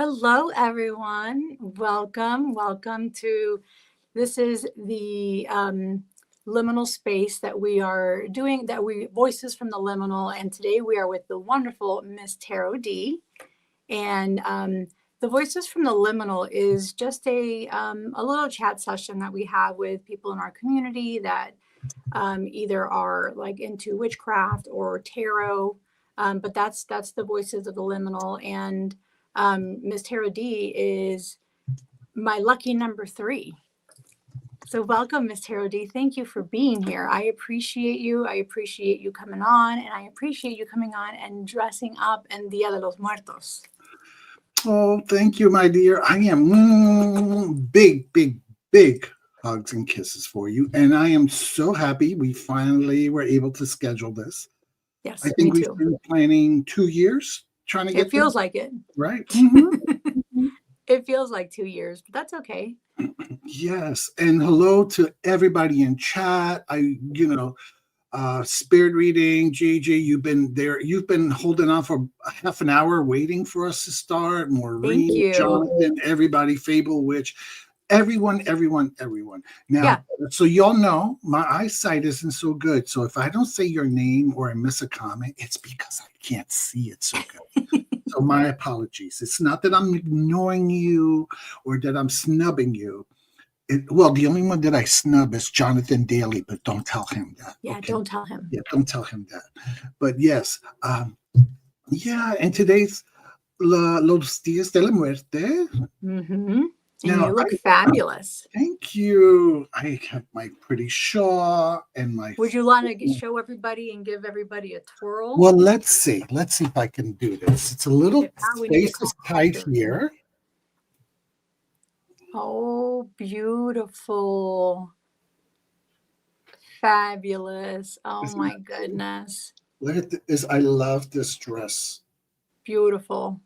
Hello, everyone. Welcome to this is the liminal space that we are doing, that we voices from the liminal. And today we are with the wonderful Miss Tarot D. And the voices from the liminal is just a little chat session that we have with people in our community that either are like into witchcraft or tarot. But that's the voices of the liminal. And Ms. Tarot D is my lucky number 3. So welcome, Ms. Tarot D. Thank you for being here. I appreciate you. I appreciate you coming on, and I appreciate you coming on and dressing up in Dia de los Muertos. Oh, thank you, my dear. I am big hugs and kisses for you. And I am so happy we finally were able to schedule this. Yes, I think we've been planning 2 years trying to get it feels like it. Right. It feels like 2 years, but that's okay. Yes. And hello to everybody in chat. Spirit reading, Gigi, you've been there. You've been holding on for half an hour waiting for us to start. Maureen, Jonathan, everybody, Fable Witch, everyone. Now, So y'all know my eyesight isn't so good. So if I don't say your name or I miss a comment, it's because I can't see it so good. So my apologies. It's not that I'm ignoring you or that I'm snubbing you. The only one that I snub is Jonathan Daly, but don't tell him that. Yeah, okay? Don't tell him. Yeah, don't tell him that. But yes, and today's Los Días de la Muerte. Mm-hmm. And now, you look fabulous. Thank you. I have my pretty shawl and my... Would you want to show everybody and give everybody a twirl? Well, let's see. Let's see if I can do this. It's a little space is tight here. Oh, beautiful. Fabulous. Oh, my goodness. Look at this. I love this dress. Beautiful.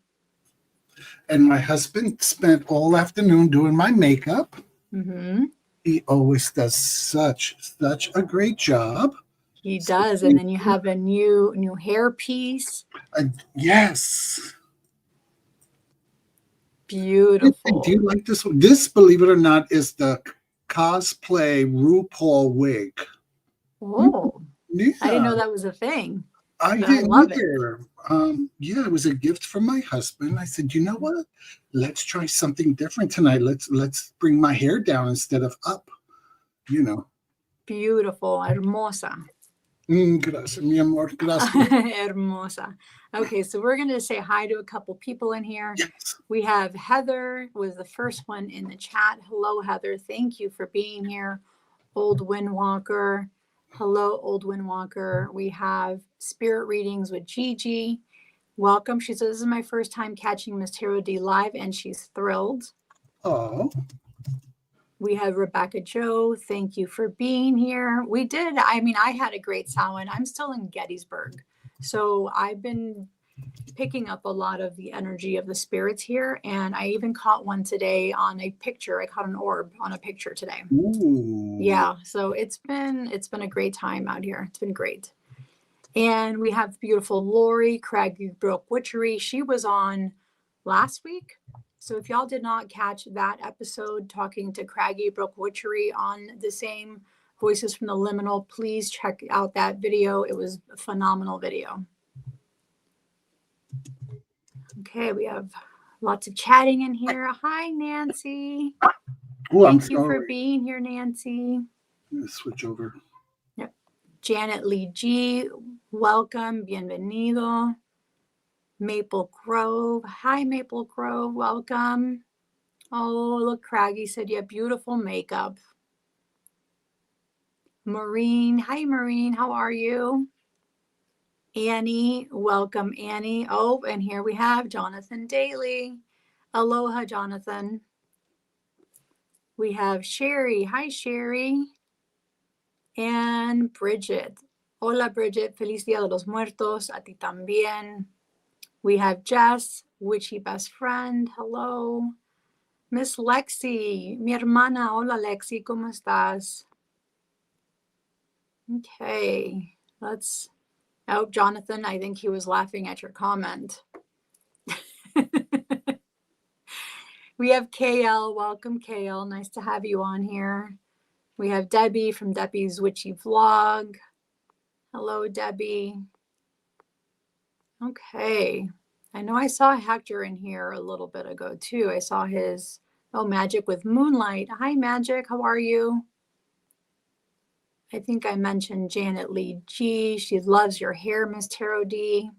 And my husband spent all afternoon doing my makeup. Mm-hmm. He always does such a great job. He does. And then you have a new hair piece. Yes. Beautiful. Do you like this one? This, believe it or not, is the cosplay RuPaul wig. Oh, yeah. I didn't know that was a thing. I love it. It was a gift from my husband. I said, you know what? Let's try something different tonight. Let's bring my hair down instead of up. Beautiful, hermosa. Gracias, mi amor. Gracias. Hermosa. Okay, so we're going to say hi to a couple people in here. Yes. We have Heather, was the first one in the chat. Hello, Heather. Thank you for being here. Old Windwalker. Hello, Old Windwalker. We have Spirit Readings with Gigi. Welcome. She says, this is my first time catching Miss Tarot D live, and she's thrilled. Oh. We have Rebecca Joe. Thank you for being here. I had a great Samhain. I'm still in Gettysburg. So I've been picking up a lot of the energy of the spirits here. And I even caught one today on a picture. I caught an orb on a picture today. Ooh. Yeah. So it's been a great time out here. It's been great. And we have beautiful Lori, Craggy Brook Witchery. She was on last week. So if y'all did not catch that episode talking to Craggy Brook Witchery on the same Voices from the Liminal, please check out that video. It was a phenomenal video. Okay, we have lots of chatting in here. Hi, Nancy. Thank you for being here, Nancy. I'm gonna switch over. Yep. Janet Lee G, welcome, bienvenido. Maple Grove. Hi, Maple Grove. Welcome. Oh, look, Craggy said, yeah, beautiful makeup. Maureen. Hi, Maureen. How are you? Annie. Welcome, Annie. Oh, and here we have Jonathan Daly. Aloha, Jonathan. We have Sherry. Hi, Sherry. And Bridget. Hola, Bridget. Feliz Dia de los Muertos. A ti también. We have Jess, witchy best friend. Hello. Miss Lexi, mi hermana. Hola, Lexi. ¿Cómo estás? Okay. Oh, Jonathan, I think he was laughing at your comment. We have KL. Welcome, KL. Nice to have you on here. We have Debbie from Debbie's Witchy Vlog. Hello, Debbie. Okay. I know I saw Hector in here a little bit ago, too. I saw his, Magic with Moonlight. Hi, Magic. How are you? I think I mentioned Janet Lee G. She loves your hair, Miss Tarot D.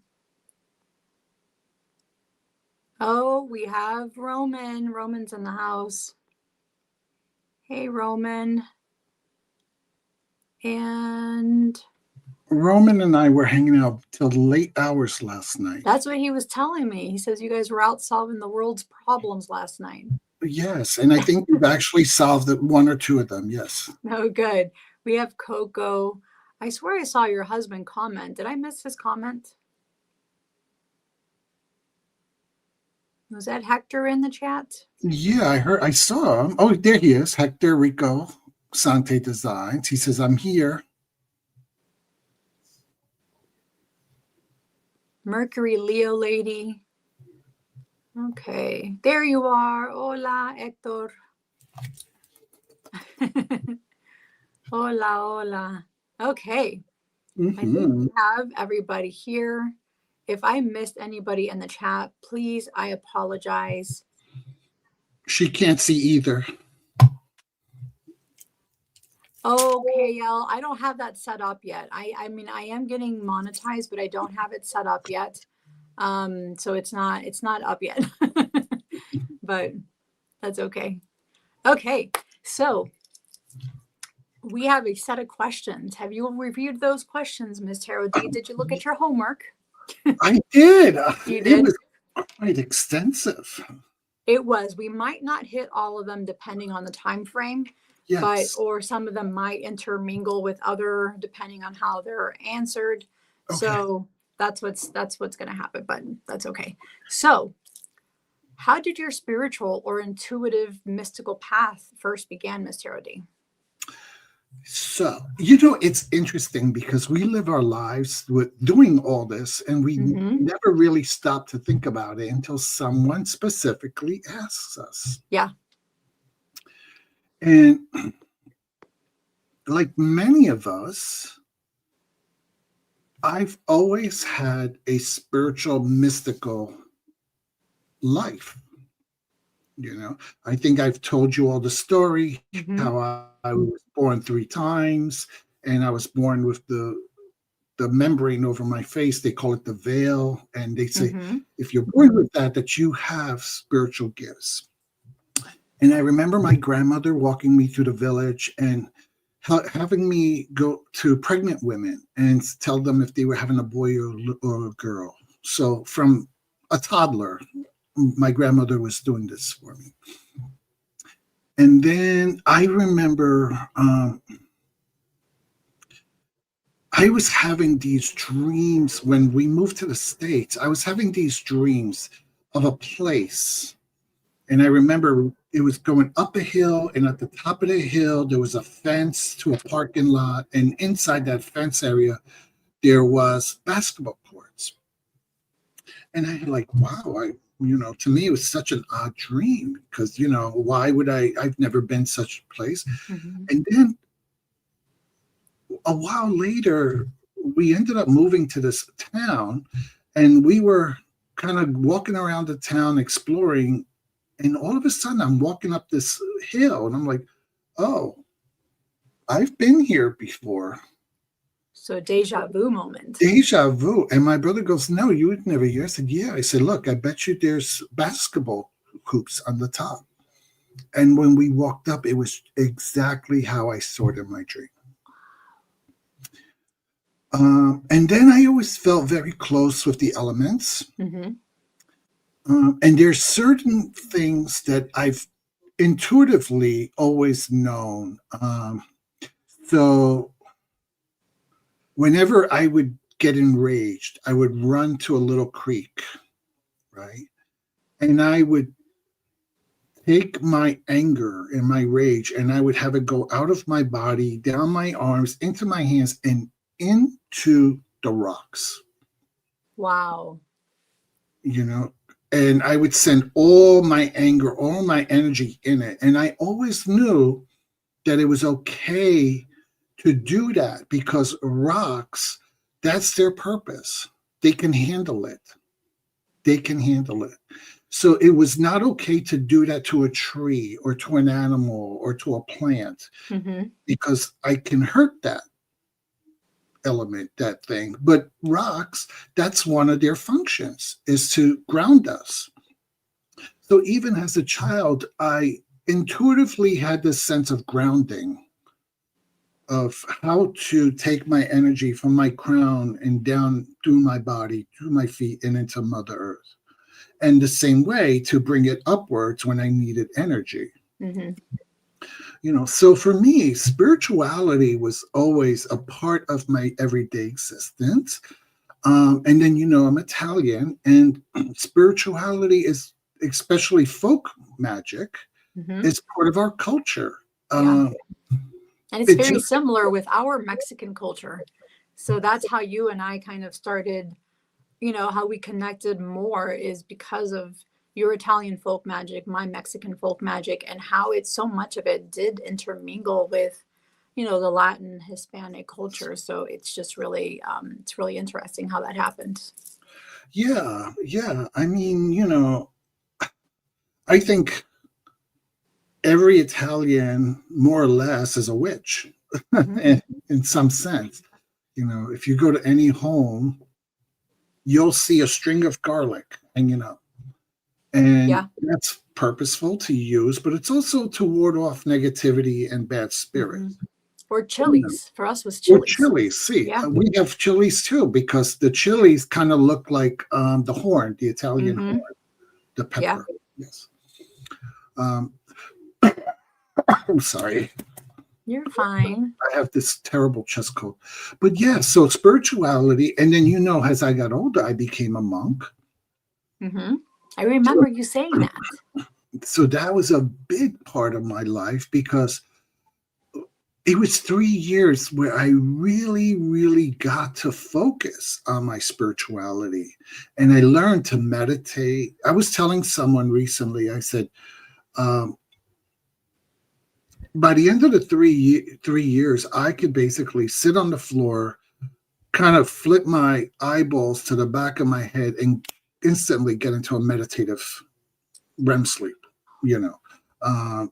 Oh, we have Roman. Roman's in the house. Hey, Roman. And Roman and I were hanging out till late hours last night. that's what he was telling me. He says you guys were out solving the world's problems last night. Yes, and I think we've actually solved one or two of them. Yes. Oh, good. We have Coco. I swear I saw your husband comment. Did I miss his comment? Was that Hector in the chat? Yeah, I saw him. Oh, there he is. Hector Rico, Sante Designs. He says, I'm here. Mercury Leo lady. Okay, there you are. Hola, Hector. Hola, hola. Okay. I think we have everybody here. If I missed anybody in the chat, please, I apologize. She can't see either. Oh, KL, I don't have that set up yet. I mean, I am getting monetized, but I don't have it set up yet. So it's not up yet, but that's okay. Okay, so we have a set of questions. Have you reviewed those questions, Ms. Tarot D? Did you look at your homework? I did. You did? It was quite extensive. It was. We might not hit all of them depending on the time frame, Yes. or some of them might intermingle with other depending on how they're answered. Okay. So that's what's going to happen, but that's okay. So how did your spiritual or intuitive mystical path first begin, Ms. Tarot D? So, it's interesting because we live our lives with doing all this and we never really stop to think about it until someone specifically asks us. Yeah. And like many of us, I've always had a spiritual, mystical life. I think I've told you all the story, how I was born 3 times, and I was born with the membrane over my face. They call it the veil, and they say, if you're born with that you have spiritual gifts. And I remember my grandmother walking me through the village and having me go to pregnant women and tell them if they were having a boy or a girl. So from a toddler, my grandmother was doing this for me. And then I remember I was having these dreams when we moved to the States. I was having these dreams of a place. And I remember it was going up a hill, and at the top of the hill, there was a fence to a parking lot. And inside that fence area, there was basketball courts. And I like, wow, to me, it was such an odd dream because, why would I've never been such a place. And then a while later, we ended up moving to this town, and we were kind of walking around the town exploring. And all of a sudden, I'm walking up this hill, and I'm like, oh, I've been here before. So deja vu moment. Deja vu. And my brother goes, no, you would never hear. I said, yeah. I said, look, I bet you there's basketball hoops on the top. And when we walked up, it was exactly how I saw it in my dream. And then I always felt very close with the elements. And there's certain things that I've intuitively always known. So whenever I would get enraged, I would run to a little creek, right? And I would take my anger and my rage, and I would have it go out of my body, down my arms, into my hands, and into the rocks. Wow. and I would send all my anger, all my energy in it. And I always knew that it was okay to do that because rocks, that's their purpose. They can handle it. They can handle it. So it was not okay to do that to a tree or to an animal or to a plant because I can hurt that element, that thing. But rocks, that's one of their functions, is to ground us. So even as a child, I intuitively had this sense of grounding, of how to take my energy from my crown and down through my body, through my feet, and into Mother Earth. And the same way to bring it upwards when I needed energy. So for me, spirituality was always a part of my everyday existence. And then, I'm Italian, and spirituality is, especially folk magic, is part of our culture. And it's very similar with our Mexican culture. So that's how you and I kind of started, how we connected more is because of your Italian folk magic, my Mexican folk magic, and how so much of it did intermingle with, the Latin Hispanic culture. So it's just really, it's really interesting how that happened. Yeah. I mean, I think every Italian, more or less, is a witch in some sense. If you go to any home, you'll see a string of garlic hanging up. And that's purposeful to use, but it's also to ward off negativity and bad spirits. Or chilies. For us was chilies. Or chilies. See, we have chilies too, because the chilies kind of look like the horn, the Italian horn, the pepper. Yes. I'm sorry. You're fine. I have this terrible chest cold. But so spirituality. And then, as I got older, I became a monk. I remember you saying that. So that was a big part of my life, because it was 3 years where I really, really got to focus on my spirituality. And I learned to meditate. I was telling someone recently, I said, by the end of the 3 years, I could basically sit on the floor, kind of flip my eyeballs to the back of my head, and instantly get into a meditative REM sleep, and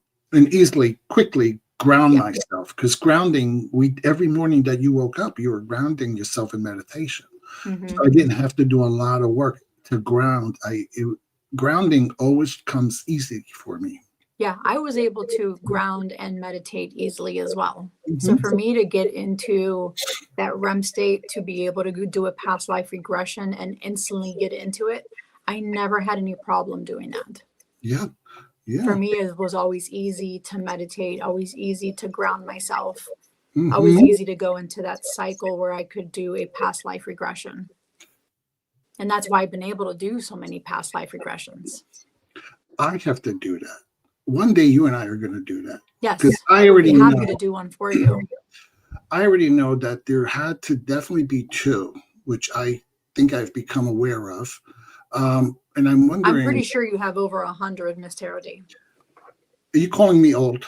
quickly ground myself. Because grounding, every morning that you woke up, you were grounding yourself in meditation. So I didn't have to do a lot of work to ground. Grounding always comes easy for me. Yeah, I was able to ground and meditate easily as well. So for me to get into that REM state, to be able to do a past life regression and instantly get into it, I never had any problem doing that. Yeah. For me, it was always easy to meditate, always easy to ground myself, always easy to go into that cycle where I could do a past life regression. And that's why I've been able to do so many past life regressions. I have to do that. One day you and I are going to do that. Yes, I already be happy to do one for you. I already know that there had to definitely be 2, which I think I've become aware of. And I'm wondering. I'm pretty sure you have over 100, Miss Tarot D. Are you calling me old?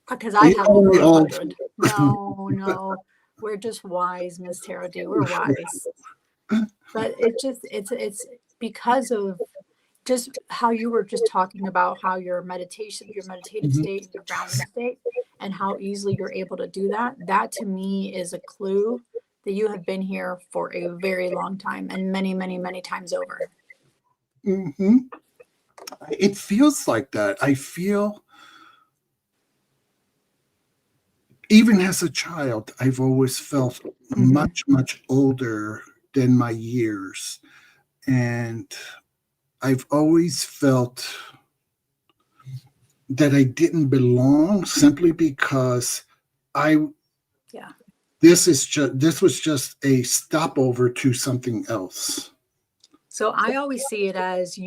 Because I have over 100. No, we're just wise, Miss Tarot D. We're wise. But it's because of just how you were just talking about how your meditative state, your grounding state, and how easily you're able to do that. That to me is a clue that you have been here for a very long time, and many, many, many times over. It feels like that. I feel, even as a child, I've always felt much, much older than my years. And I've always felt that I didn't belong, simply because this was just a stopover to something else. So I always see it as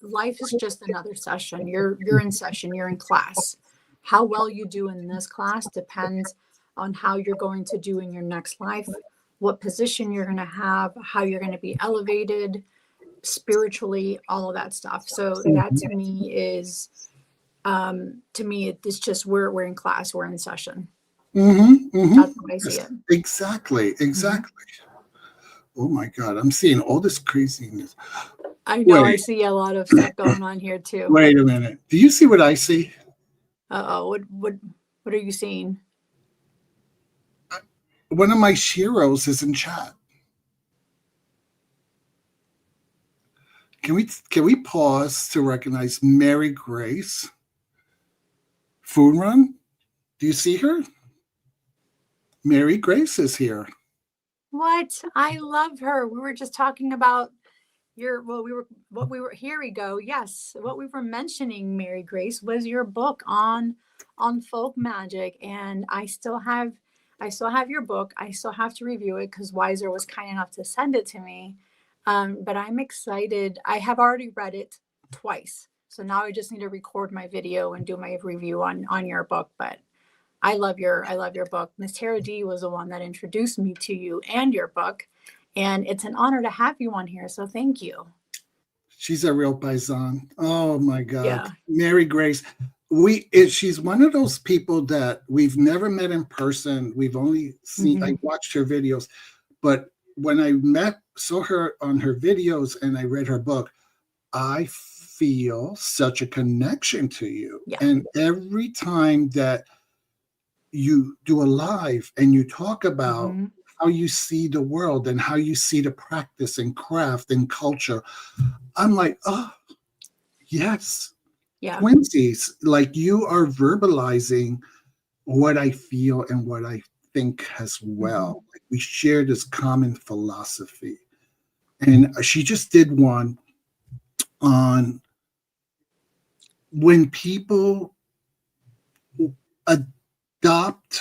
life is just another session. You're in session, you're in class. How well you do in this class depends on how you're going to do in your next life, what position you're going to have, how you're going to be elevated. spiritually, all of that stuff. So that to me is, it's just we're in class, we're in session. That's how I see it. Exactly. Oh my God, I'm seeing all this craziness. I know. I see a lot of stuff going on here too. Wait a minute. Do you see what I see? What are you seeing? One of my Shiros is in chat. Can we pause to recognize Mary Grace? Food Run? Do you see her? Mary Grace is here. What? I love her. We were just talking about here we go. Yes. What we were mentioning, Mary Grace, was your book on folk magic. And I still have your book. I still have to review it because Wiser was kind enough to send it to me. But I'm excited. I have already read it twice. So now I just need to record my video and do my review on your book. But I love your book. Miss Tara D was the one that introduced me to you and your book. And it's an honor to have you on here. So thank you. She's a real paisan. Oh my God. Yeah. Mary Grace. She's one of those people that we've never met in person. We've only seen, I watched her videos, but when I saw her on her videos and I read her book, I feel such a connection to you. Yeah. And every time that you do a live and you talk about how you see the world and how you see the practice and craft and culture, I'm like, oh, yes. Yeah. Twinsies, like you are verbalizing what I feel and what I think as well. Like we share this common philosophy. And she just did one on when people adopt,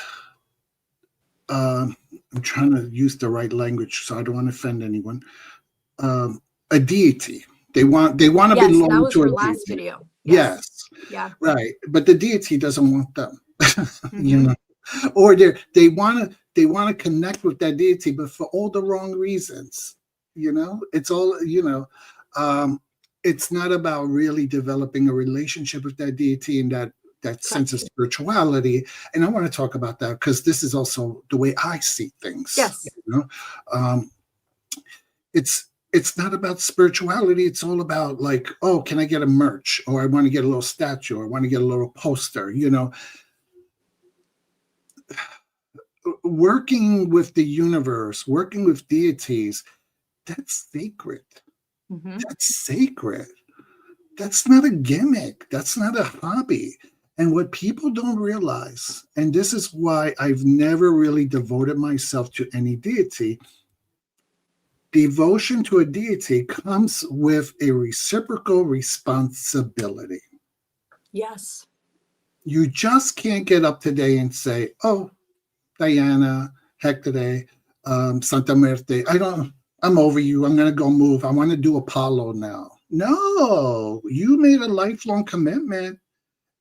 I'm trying to use the right language so I don't want to offend anyone, a deity. They want to belong to a deity. That was her last video. Yes. Yeah. Right. But the deity doesn't want them. You know, or they want to connect with that deity, but for all the wrong reasons. You know, it's all, it's not about really developing a relationship with that deity and that sense of spirituality. And I want to talk about that because this is also the way I see things. Yes. You know, it's not about spirituality. It's all about like, oh, can I get a merch? Or I want to get a little statue, or I want to get a little poster, you know. Working with the universe, working with deities, that's sacred. That's sacred. That's not a gimmick. That's not a hobby. And what people don't realize, and this is why I've never really devoted myself to any deity, devotion to a deity comes with a reciprocal responsibility. Yes. You just can't get up today and say, oh, Diana, Hecate, Santa Muerte, I'm over you. I'm going to go move. I want to do Apollo now. No, you made a lifelong commitment.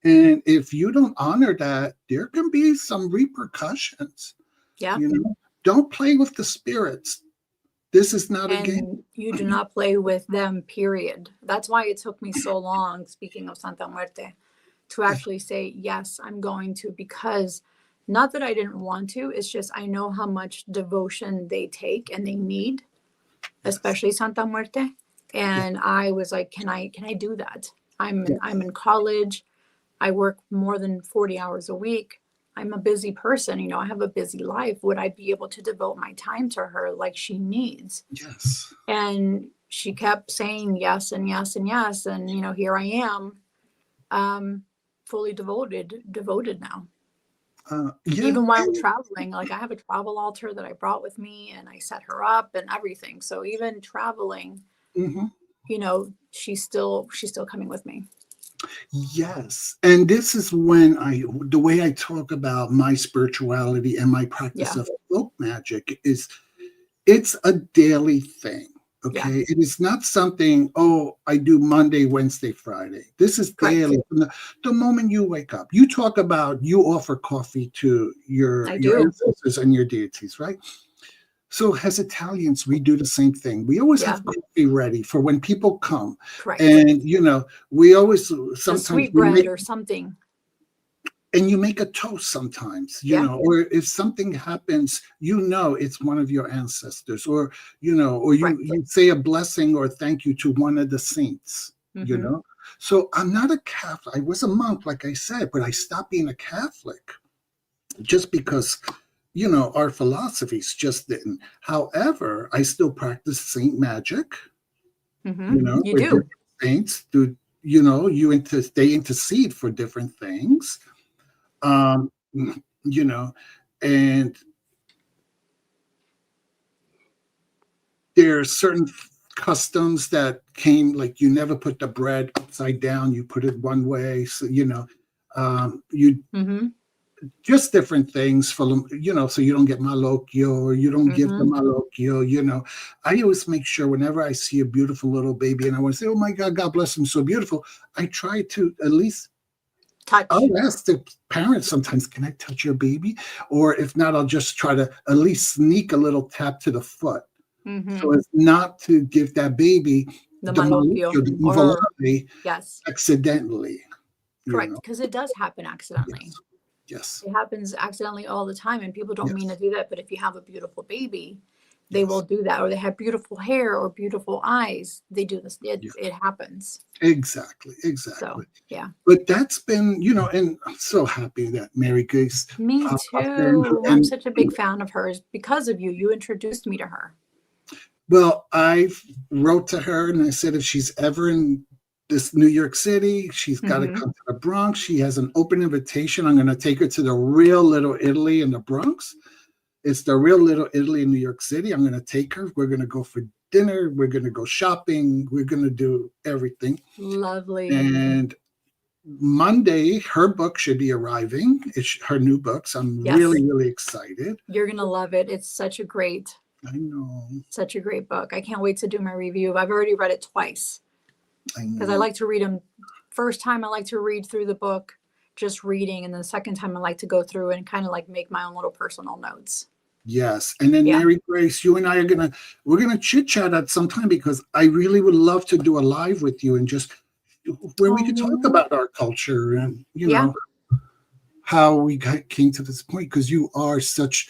And if you don't honor that, there can be some repercussions. Yeah. You know, don't play with the spirits. This is not a game. You do not play with them, period. That's why it took me so long, speaking of Santa Muerte, to actually say, yes, I'm going to, because not that I didn't want to, it's just I know how much devotion they take and they need, especially Santa Muerte. And I was like, can I do that? I'm in college. I work more than 40 hours a week. I'm a busy person. You know, I have a busy life. Would I be able to devote my time to her like she needs? Yes. And she kept saying yes and yes and yes. And, you know, here I am, fully devoted now. Even while traveling, like I have a travel altar that I brought with me and I set her up and everything. So even traveling, you know, she's still coming with me. Yes. And this is when the way I talk about my spirituality and my practice of folk magic is it's a daily thing. Okay. It is not something, oh, I do Monday, Wednesday, Friday. This is daily. From the moment you wake up, you talk about, you offer coffee to your ancestors and your deities, right? So as Italians, we do the same thing. We always have coffee ready for when people come. Correct. And, we always, The sometimes sweet we bread make, or something. and you make a toast sometimes, or if something happens, it's one of your ancestors, or, or you say a blessing or thank you to one of the saints, So I'm not a Catholic. I was a monk, like I said, but I stopped being a Catholic just because, our philosophies just didn't. However, I still practice saint magic, You where do. different saints do, they intercede for different things. um and there are certain customs that came, like you never put the bread upside down, you put it one way, so you just different things for them, so you don't get malocchio, or you don't give the malocchio. I always make sure whenever I see a beautiful little baby and I want to say, oh my God, God bless him, so beautiful, I try to at least touch. I'll ask the parents sometimes, can I touch your baby? Or if not, I'll just try to at least sneak a little tap to the foot. So as not to give that baby the malocchio, the evil eye, accidentally. Correct, because it does happen accidentally. Yes. It happens accidentally all the time, and people don't mean to do that. But if you have a beautiful baby, they will do that, or they have beautiful hair or beautiful eyes. They do this. It happens. Exactly. So, yeah. But that's been, and I'm so happy that Mary Grace. Me too. I'm such a big fan of hers because of you. You introduced me to her. Well, I wrote to her and I said, if she's ever in this New York City, she's got to come to the Bronx. She has an open invitation. I'm going to take her to the Real Little Italy in the Bronx. It's the Real Little Italy in New York City. I'm going to take her. We're going to go for dinner. We're going to go shopping. We're going to do everything. Lovely. And Monday, her book should be arriving. It's her new books. I'm really, really excited. You're going to love it. It's such a great book. I can't wait to do my review. I've already read it twice. Because I like to read them. First time I like to read through the book, just reading, and then the second time I like to go through and kind of like make my own little personal notes. Yes, and then Mary Grace, you and I we're gonna chit chat at some time, because I really would love to do a live with you and just where we could talk about our culture and know how we came to this point, because you're such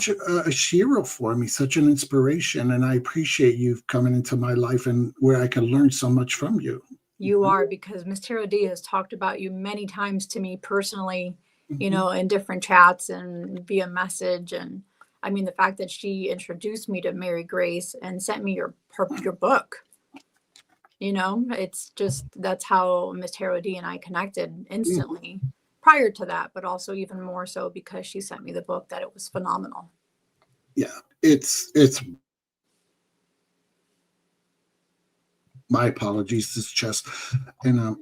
a hero for me, such an inspiration, and I appreciate you coming into my life and where I can learn so much from you. You are, because Miss Tarot D has talked about you many times to me personally, in different chats and via message. And I mean, the fact that she introduced me to Mary Grace and sent me your book, it's just, that's how Miss Tarot D and I connected instantly. Prior to that, but also even more so because she sent me the book, that it was phenomenal. Yeah, it's my apologies, this chest. And I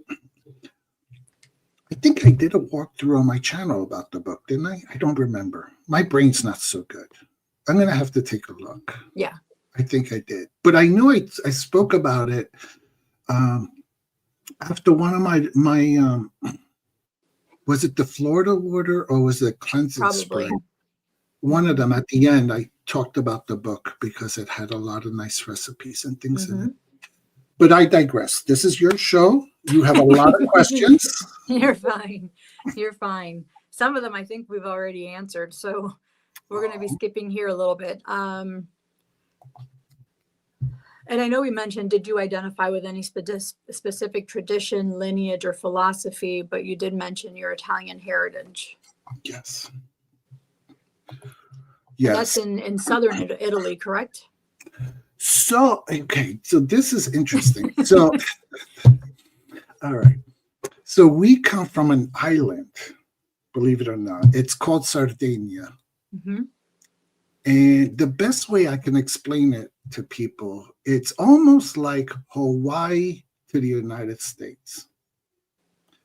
think I did a walkthrough on my channel about the book, didn't I? I don't remember. My brain's not so good. I'm gonna have to take a look. Yeah, I think I did, but I know I spoke about it after one of my was it the Florida water or was it cleansing spray? One of them. At the end, I talked about the book because it had a lot of nice recipes and things in it. But I digress. This is your show. You have a lot of questions. You're fine. You're fine. Some of them I think we've already answered. So we're going to be skipping here a little bit. And I know we mentioned, did you identify with any specific tradition, lineage, or philosophy? But you did mention your Italian heritage. Yes. Yes. That's in southern Italy, correct? So, okay. So this is interesting. So, all right. So we come from an island, believe it or not. It's called Sardinia. And the best way I can explain it to people, it's almost like Hawaii to the United States.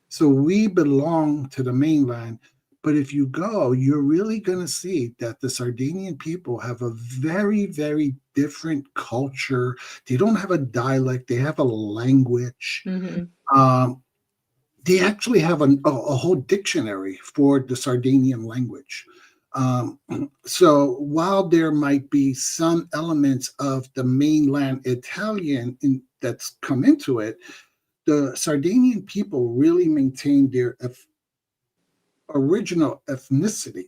So we belong to the mainland, but if you go, you're really going to see that the Sardinian people have a very, very different culture. They don't have a dialect. They have a language. They actually have a whole dictionary for the Sardinian language. So while there might be some elements of the mainland Italian that's come into it, the Sardinian people really maintained their original ethnicity.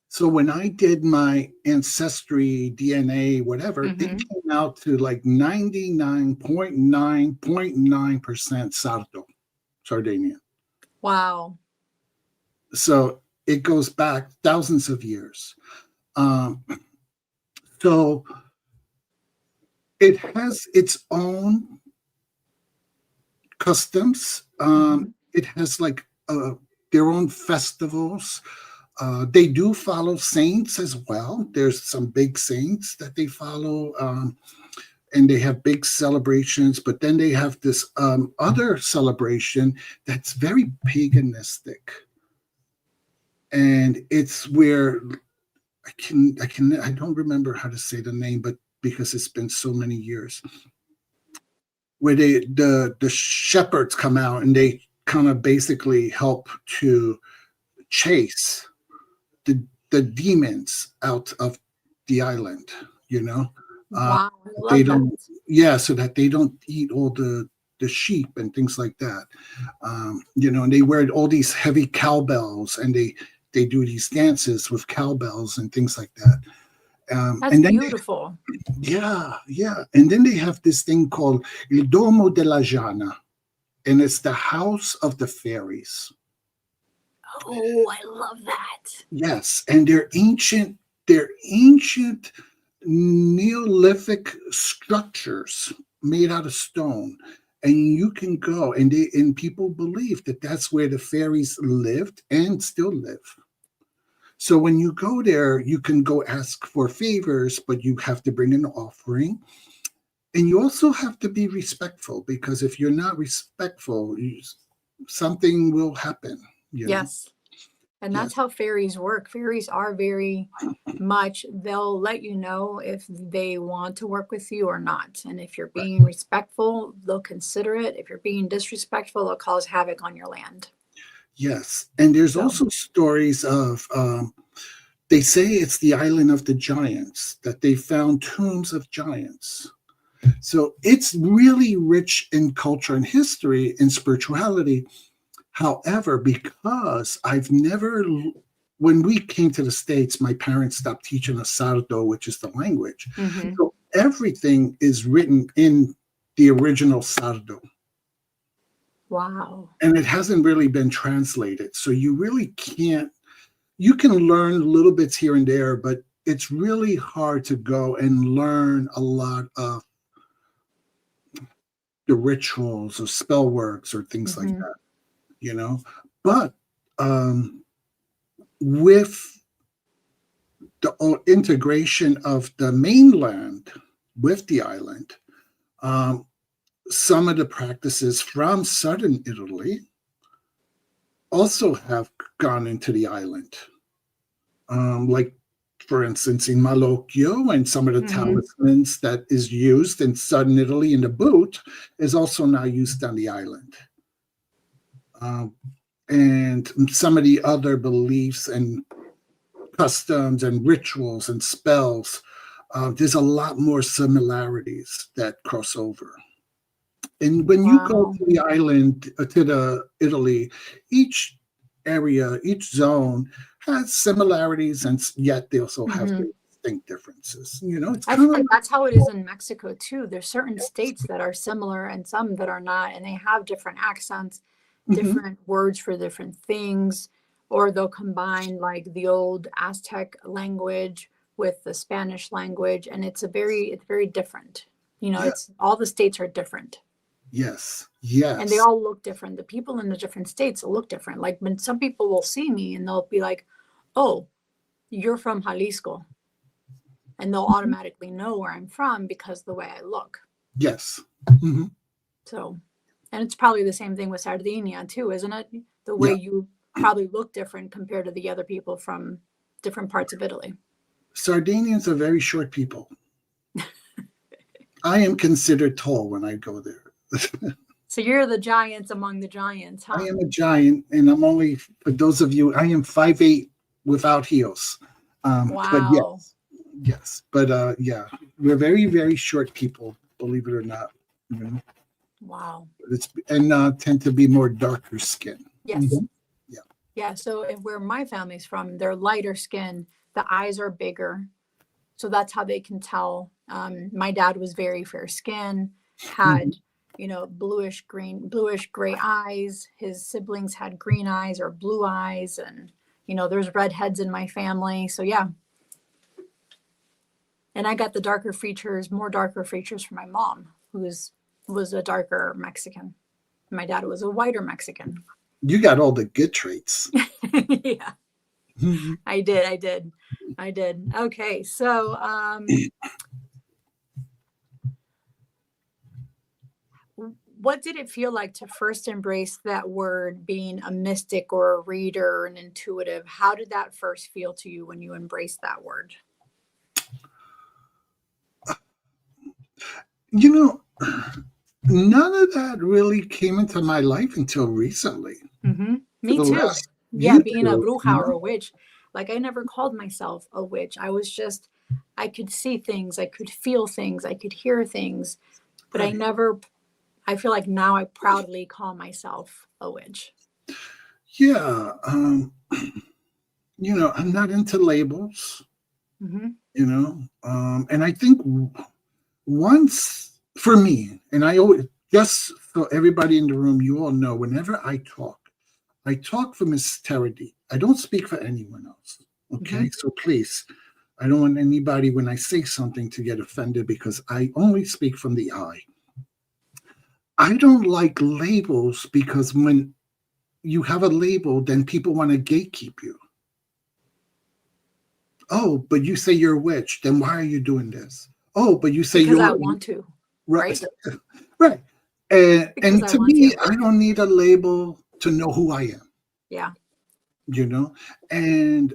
So when I did my ancestry, DNA, whatever, it came out to like 99.9.9% Sardo, Sardinian. Wow. So it goes back thousands of years. So it has its own customs. It has like their own festivals. They do follow saints as well. There's some big saints that they follow, and they have big celebrations. But then they have this other celebration that's very paganistic, and it's where I don't remember how to say the name, but because it's been so many years, where the shepherds come out and they kind of basically help to chase the demons out of the island, Wow, I they love don't, that. yeah, so that they don't eat all the sheep and things like that. And they wear all these heavy cowbells, and they do these dances with cowbells and things like that. That's And then beautiful. yeah, and then they have this thing called Il Domo della Giana, and it's the house of the fairies. Oh, I love that. Yes, and they're ancient Neolithic structures made out of stone, and you can go, and people believe that that's where the fairies lived and still live. So when you go there, you can go ask for favors, but you have to bring an offering, and you also have to be respectful, because if you're not respectful, something will happen. Yes. And that's Yes. how fairies work. Fairies are very much, they'll let you know if they want to work with you or not. And if you're being respectful, they'll consider it. If you're being disrespectful, they'll cause havoc on your land. Yes. And there's So. also stories of, they say it's the island of the giants, that they found tombs of giants. So it's really rich in culture and history and spirituality. However, because when we came to the States, my parents stopped teaching us Sardo, which is the language. So everything is written in the original Sardo. Wow. And it hasn't really been translated. So you really can't, you can learn little bits here and there, but it's really hard to go and learn a lot of the rituals or spell works or things like that, But with the integration of the mainland with the island, some of the practices from southern Italy also have gone into the island. Like, for instance, in Malocchio, and some of the talismans that is used in southern Italy in the boot is also now used on the island. And some of the other beliefs and customs and rituals and spells, there's a lot more similarities that cross over. And when you go to the island, to Italy, each area, each zone has similarities, and yet they also have their distinct differences. It's I kind feel of like that's how it is in Mexico too. There's certain states that are similar and some that are not, and they have different accents, different words for different things, or they'll combine like the old Aztec language with the Spanish language, and it's very different. It's all the states are different. Yes. And they all look different. The people in the different states look different. Like when some people will see me and they'll be like, "Oh, you're from Jalisco." And they'll automatically know where I'm from because of the way I look. Yes. So, and it's probably the same thing with Sardinia too, isn't it? The way you probably look different compared to the other people from different parts of Italy. Sardinians are very short people. I am considered tall when I go there. So you're the giants among the giants, huh? I am a giant, and I'm only, for those of you, I am 5'8" without heels. But Wow. yes. But yeah, we're very, very short people, believe it or not. You know? Wow. Tend to be more darker skin. Yes. Yeah. Yeah. So if where my family's from, they're lighter skin, the eyes are bigger. So that's how they can tell. My dad was very fair skin, Mhm. had, bluish green, bluish gray eyes. His siblings had green eyes or blue eyes. And, there's redheads in my family. So yeah. And I got the more darker features from my mom, was a darker Mexican. My dad was a whiter Mexican. You got all the good traits. Yeah, Mhm. I did. Okay, so what did it feel like to first embrace that word, being a mystic or a reader, an intuitive? How did that first feel to you when you embraced that word? You know, none of that really came into my life until recently. Mm-hmm. For Me the too. last Yeah, you being a two, bruja or a witch, like I never called myself a witch. I could see things, I could feel things, I could hear things, but right? I feel like now I proudly call myself a witch. Yeah. I'm not into labels. Mm-hmm. And I think once for me, and I always just so everybody in the room, you all know, whenever I talk for Miss Terady. I don't speak for anyone else. Mm-hmm. Okay, so please, I don't want anybody when I say something to get offended because I only speak from the I. I don't like labels because when you have a label, then people want to gatekeep you. Oh, but you say you're a witch, then why are you doing this? Oh, but you say Because you're I want to, right. right? Right. Because And I to want me, to. I don't need a label to know who I am, Yeah. you know? And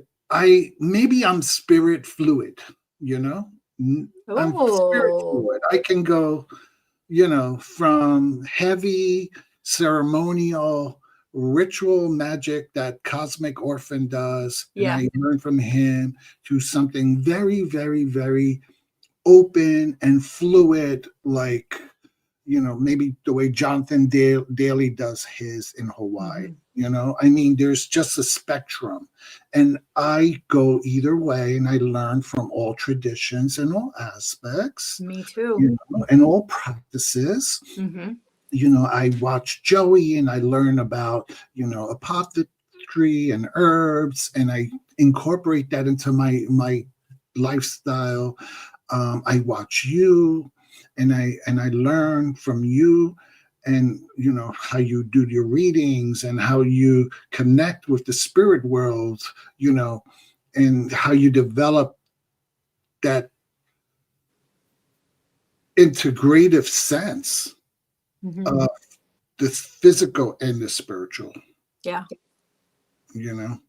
maybe I'm spirit fluid, you know? I'm spirit Oh, fluid. I can go, from heavy ceremonial ritual magic that Cosmic Orphan does, and yeah. I learn from him, to something very, very, very open and fluid, like maybe the way Jonathan Daly does his in Hawaii. Mm-hmm. I mean, there's just a spectrum, and I go either way, and I learn from all traditions and all aspects, Me too. and all practices. Mm-hmm. I watch Joey, and I learn about apothecary and herbs, and I incorporate that into my lifestyle. I watch you, and I learn from you, and how you do your readings and how you connect with the spirit world, you know, and how you develop that integrative sense Mm-hmm. of the physical and the spiritual. Yeah. You know,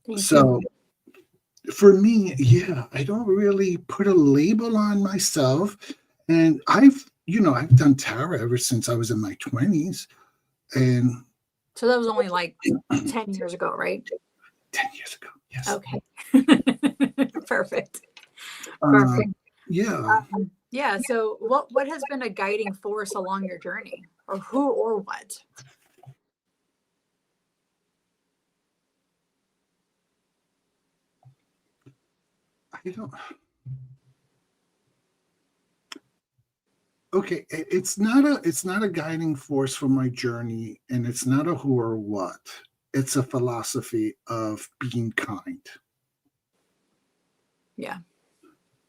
Thank you. so for me, yeah, I don't really put a label on myself. And I've done tarot ever since I was in my 20s. And So that was only like 10 years ago, right? 10 years ago, yes. Okay. Perfect. Um, Perfect. yeah, Yeah. So what has been a guiding force along your journey, or who or what? I don't. Okay, it's not a guiding force for my journey, and it's not a who or what. It's a philosophy of being kind. Yeah.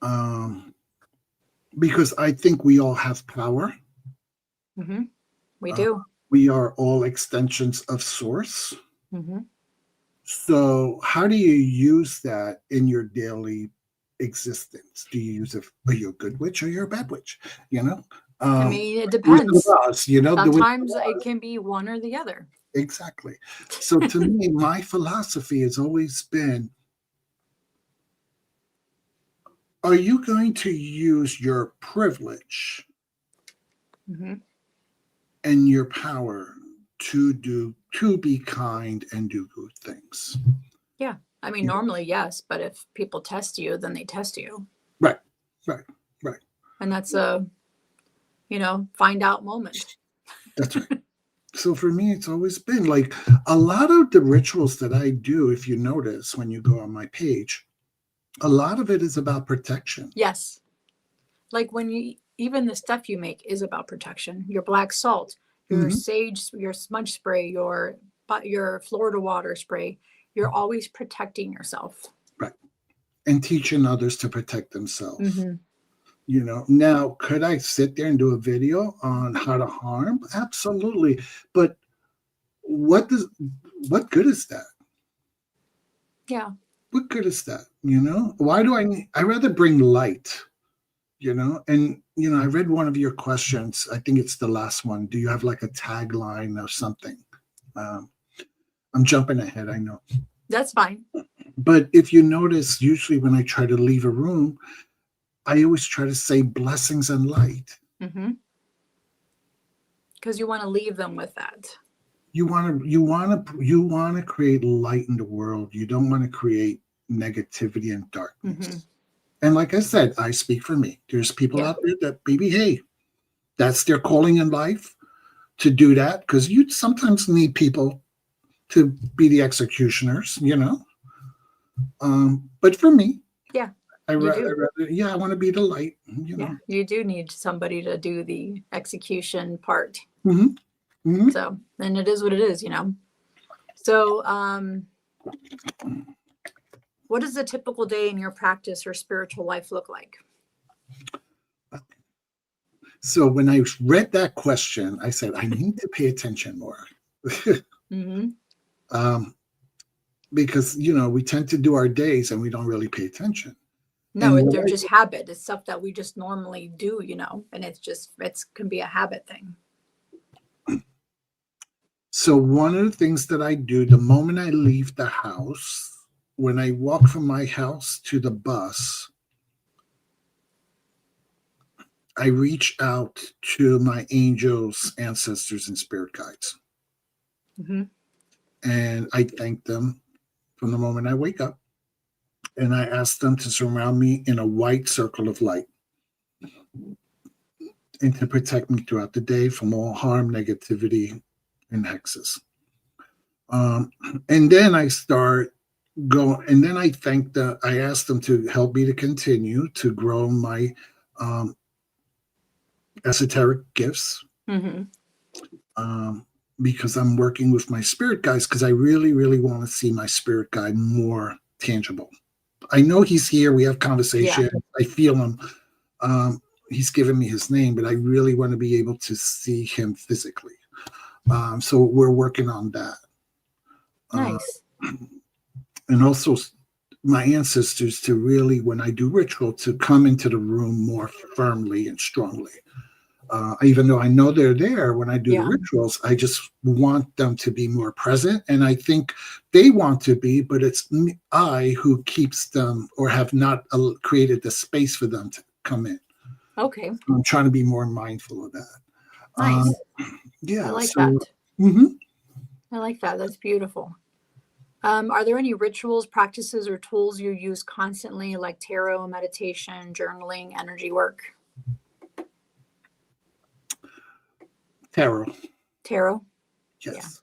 Um, because I think we all have power. Mm-hmm. We Uh, do. we are all extensions of source. Mm-hmm. So, how do you use that in your daily existence? Do you use it? Are you a good witch or you're a bad witch? You know, I um, mean, it Wizard of depends. Oz. The Wizard of Sometimes it Oz. can be one or the other. Exactly. So, to me, my philosophy has always been: are you going to use your privilege Mm-hmm. and your power to be kind and do good things? Yeah. I mean, normally, yes, but if people test you, then they test you. Right. And that's a, find out moment. That's right. So for me, it's always been like a lot of the rituals that I do, if you notice when you go on my page, a lot of it is about protection. Yes. Like even the stuff you make is about protection. Your black salt, your sage, your smudge spray, your Florida water spray, you're always protecting yourself. Right. And teaching others to protect themselves. Mm-hmm. Now, could I sit there and do a video on how to harm? Absolutely. But what good is that? Yeah. What good is that? Why do I rather bring light, and, I read one of your questions. I think it's the last one. Do you have like a tagline or something? I'm jumping ahead. I know. That's fine. But if you notice, usually when I try to leave a room, I always try to say blessings and light. Mm-hmm. Because you want to leave them with that. You want to create light in the world. You don't want to create negativity and darkness. Mm-hmm. And like I said, I speak for me. There's people out there that maybe, hey, that's their calling in life to do that, because you sometimes need people to be the executioners, But for me, I want to be the light. Yeah, you do need somebody to do the execution part. Mm-hmm. Mm-hmm. So, and it is what it is, So, what does a typical day in your practice or spiritual life look like? So when I read that question, I said, I need to pay attention more. Mm-hmm. Because, we tend to do our days and we don't really pay attention. No, they're just habit. It's stuff that we just normally do, and it can be a habit thing. So one of the things that I do the moment I leave the house, when I walk from my house to the bus, I reach out to my angels, ancestors, and spirit guides. Mm-hmm. And I thank them from the moment I wake up. And I ask them to surround me in a white circle of light and to protect me throughout the day from all harm, negativity, and hexes. And then I start going, and then I ask them to help me to continue to grow my esoteric gifts. Mm-hmm. Because I'm working with my spirit guides, because I really, really want to see my spirit guide more tangible. I know he's here. We have conversation. Yeah. I feel him. He's given me his name, but I really want to be able to see him physically. So we're working on that. Nice. And also my ancestors to really, when I do ritual, to come into the room more firmly and strongly. Even though I know they're there when I do the rituals, I just want them to be more present. And I think they want to be, but it's I who keeps them, or have not created the space for them to come in. Okay. I'm trying to be more mindful of that. Nice. Yeah. I like that. Mm-hmm. I like that. That's beautiful. Are there any rituals, practices, or tools you use constantly, like tarot, meditation, journaling, energy work? Tarot. Yes.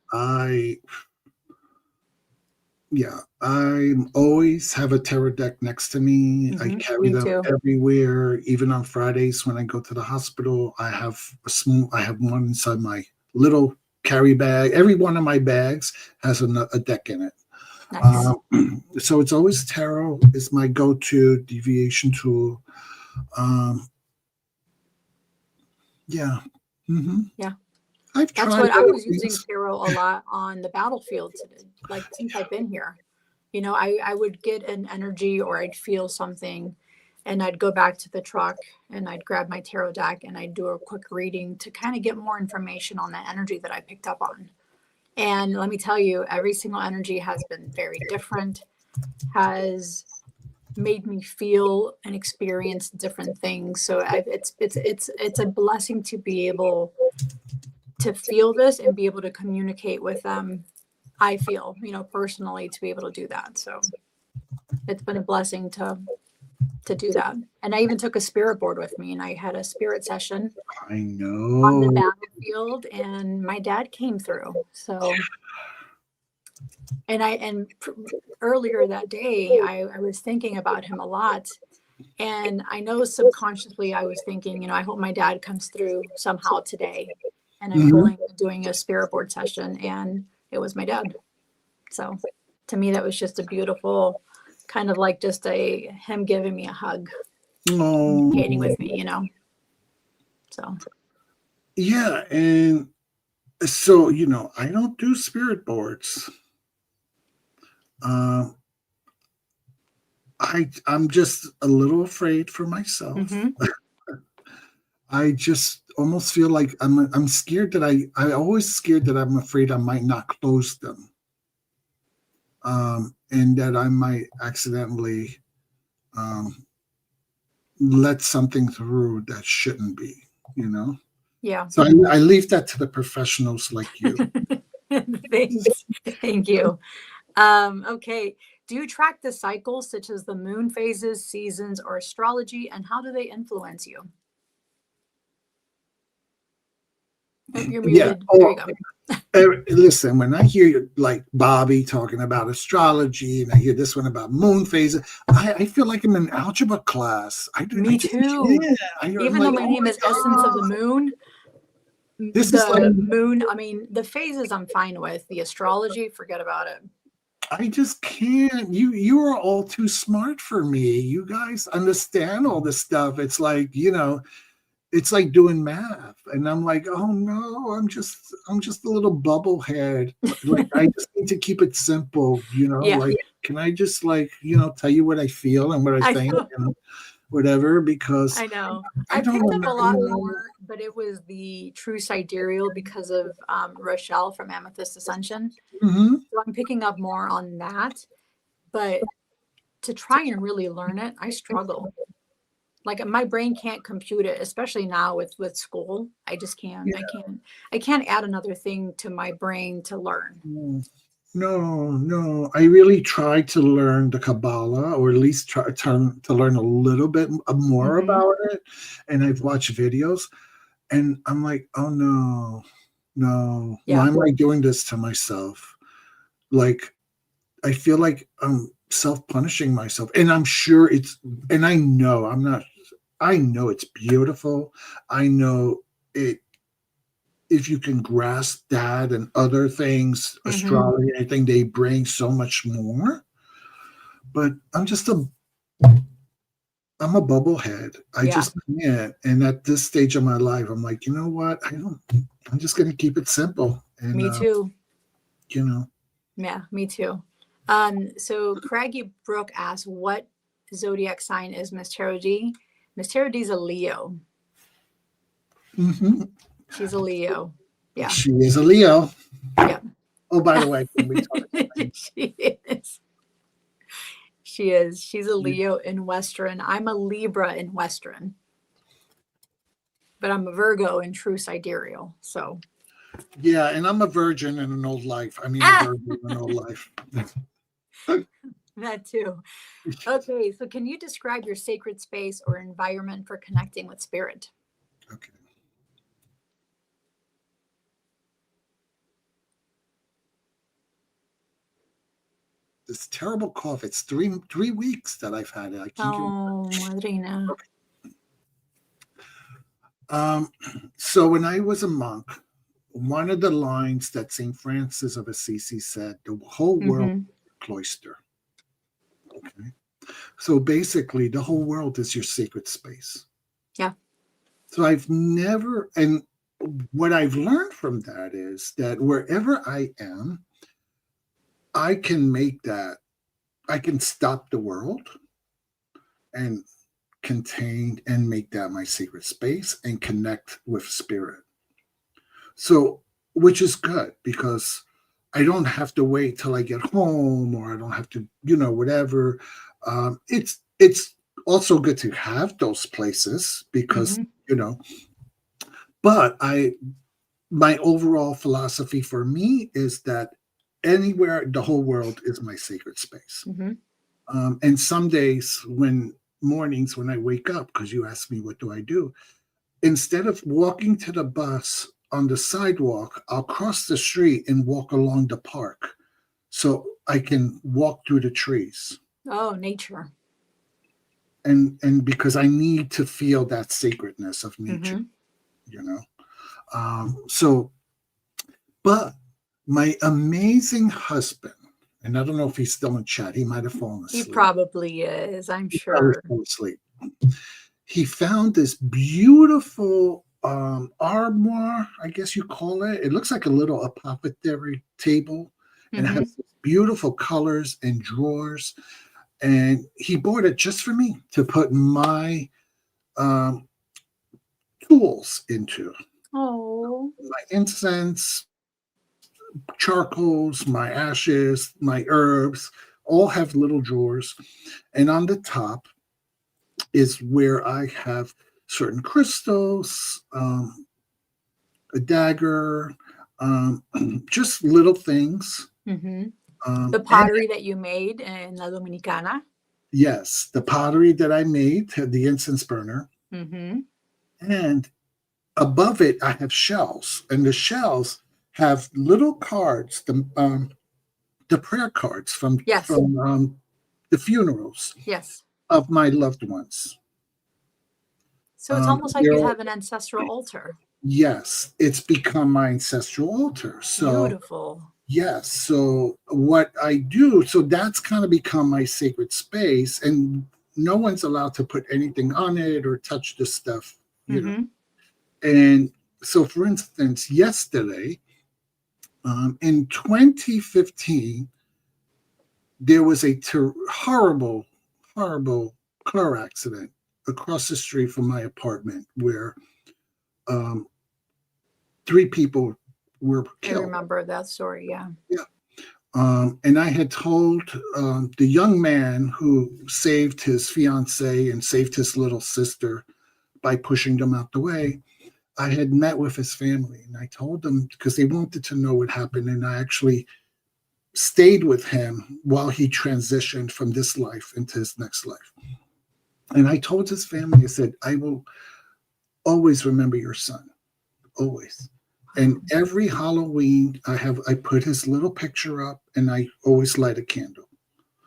Yeah. I always have a tarot deck next to me. Mm-hmm. I carry them everywhere. Even on Fridays when I go to the hospital, I have one inside my little carry bag. Every one of my bags has a deck in it. Nice. So it's always tarot is my go-to deviation tool. Yeah. Mm-hmm. Yeah. That's what I was using tarot a lot on the battlefield, like since I've been here. I would get an energy, or I'd feel something, and I'd go back to the truck and I'd grab my tarot deck and I'd do a quick reading to kind of get more information on that energy that I picked up on. And let me tell you, every single energy has been very different, has made me feel and experience different things. So it's a blessing to be able to feel this and be able to communicate with them. I feel, personally, to be able to do that. So it's been a blessing to do that. And I even took a spirit board with me, and I had a spirit session I on the know. battlefield, and my dad came through. So, and earlier that day, I was thinking about him a lot. And I know subconsciously I was thinking, I hope my dad comes through somehow today. And I'm doing a spirit board session, and it was my dad. So to me, that was just a beautiful kind of like just him giving me a hug, communicating with me, So. Yeah. And so, I don't do spirit boards. I'm just a little afraid for myself. Mm-hmm. I just almost feel like I'm scared that I always scared that I'm afraid I might not close them. And that I might accidentally let something through that shouldn't be, Yeah. So I leave that to the professionals like you. Thanks. Thank you. Okay. Do you track the cycles such as the moon phases, seasons, or astrology, and how do they influence you? Oh, you're muted. Yeah. There you go. Listen, when I hear like Bobby talking about astrology and I hear this one about moon phases, I feel like I'm in algebra class. Me too. Even though my name is Essence of the Moon, moon, I mean, the phases I'm fine with. The astrology, forget about it. I just can't. You are all too smart for me. You guys understand all this stuff. It's like, it's like doing math. And I'm like, oh no, I'm just a little bubblehead. Like I just need to keep it simple, Yeah. like can I just tell you what I feel and what I think and whatever, because I know. I picked up a lot more, but it was the true sidereal because of Rochelle from Amethyst Ascension. Mm-hmm. So I'm picking up more on that. But to try and really learn it, I struggle. Like my brain can't compute it, especially now with school. I just can't. Yeah. I can't add another thing to my brain to learn. No. I really tried to learn the Kabbalah, or at least try to learn a little bit more about it. And I've watched videos, and I'm like, oh no, why am I doing this to myself? Like, I feel like I'm self-punishing myself, and I'm sure and I know I know it's beautiful. I know it. If you can grasp that and other things, astrology, anything, they bring so much more. But I'm a bubblehead. I just can't. And at this stage of my life, I'm like, you know what? I'm just going to keep it simple. And, me too. Yeah, me too. So Craggy Brooke asks, what zodiac sign is Miss Tarot D? Miss Tarot D is a Leo. Mm-hmm. She's a Leo. Yeah. She is a Leo. Yeah. Oh, by the way, can we talk she is. She is. She's a Leo in Western. I'm a Libra in Western. But I'm a Virgo in true sidereal. So. Yeah, and I'm a virgin in an old life. I mean, a virgin in an old life. That too. Okay, so can you describe your sacred space or environment for connecting with spirit? Okay. This terrible cough. It's 3 weeks that I've had it. I keep Madrina. So when I was a monk, one of the lines that St. Francis of Assisi said, the whole world is a cloister. Okay. So basically the whole world is your sacred space. Yeah. So and what I've learned from that is that wherever I am, I can stop the world and contain and make that my secret space and connect with spirit. So, which is good because I don't have to wait till I get home, or I don't have to, whatever. It's also good to have those places because, but my overall philosophy for me is that anywhere, the whole world is my sacred space. And some days mornings when I wake up, because you asked me what do I do, instead of walking to the bus on the sidewalk, I'll cross the street and walk along the park so I can walk through the trees. Oh, nature. And because I need to feel that sacredness of nature, you know. But my amazing husband, and I don't know if he's still in chat, he might have fallen asleep. He probably is, I'm He sure. fell asleep. He found this beautiful armoire, I guess you call it. It looks like a little apothecary table, and it has beautiful colors and drawers. And he bought it just for me to put my tools into. Oh, My incense, charcoals, my ashes, my herbs, all have little drawers. And on the top is where I have certain crystals, a dagger, just little things. The pottery that you made in La Dominicana. Yes, the pottery that I made had the incense burner. And above it, I have shells. And the shells have little cards, the prayer cards from the funerals of my loved ones. So it's almost like you have an ancestral altar. Yes, it's become my ancestral altar. So beautiful. Yes. So what I do, so that's kind of become my sacred space, and no one's allowed to put anything on it or touch the stuff, you know. And so, for instance, yesterday, in 2015, there was a horrible, horrible car accident across the street from my apartment where 3 people were killed. I remember that story, yeah. Yeah. And I had told the young man who saved his fiancée and saved his little sister by pushing them out the way, I had met with his family, and I told them, because they wanted to know what happened, and I actually stayed with him while he transitioned from this life into his next life. And I told his family, I said, I will always remember your son, always. And every Halloween, I put his little picture up, and I always light a candle.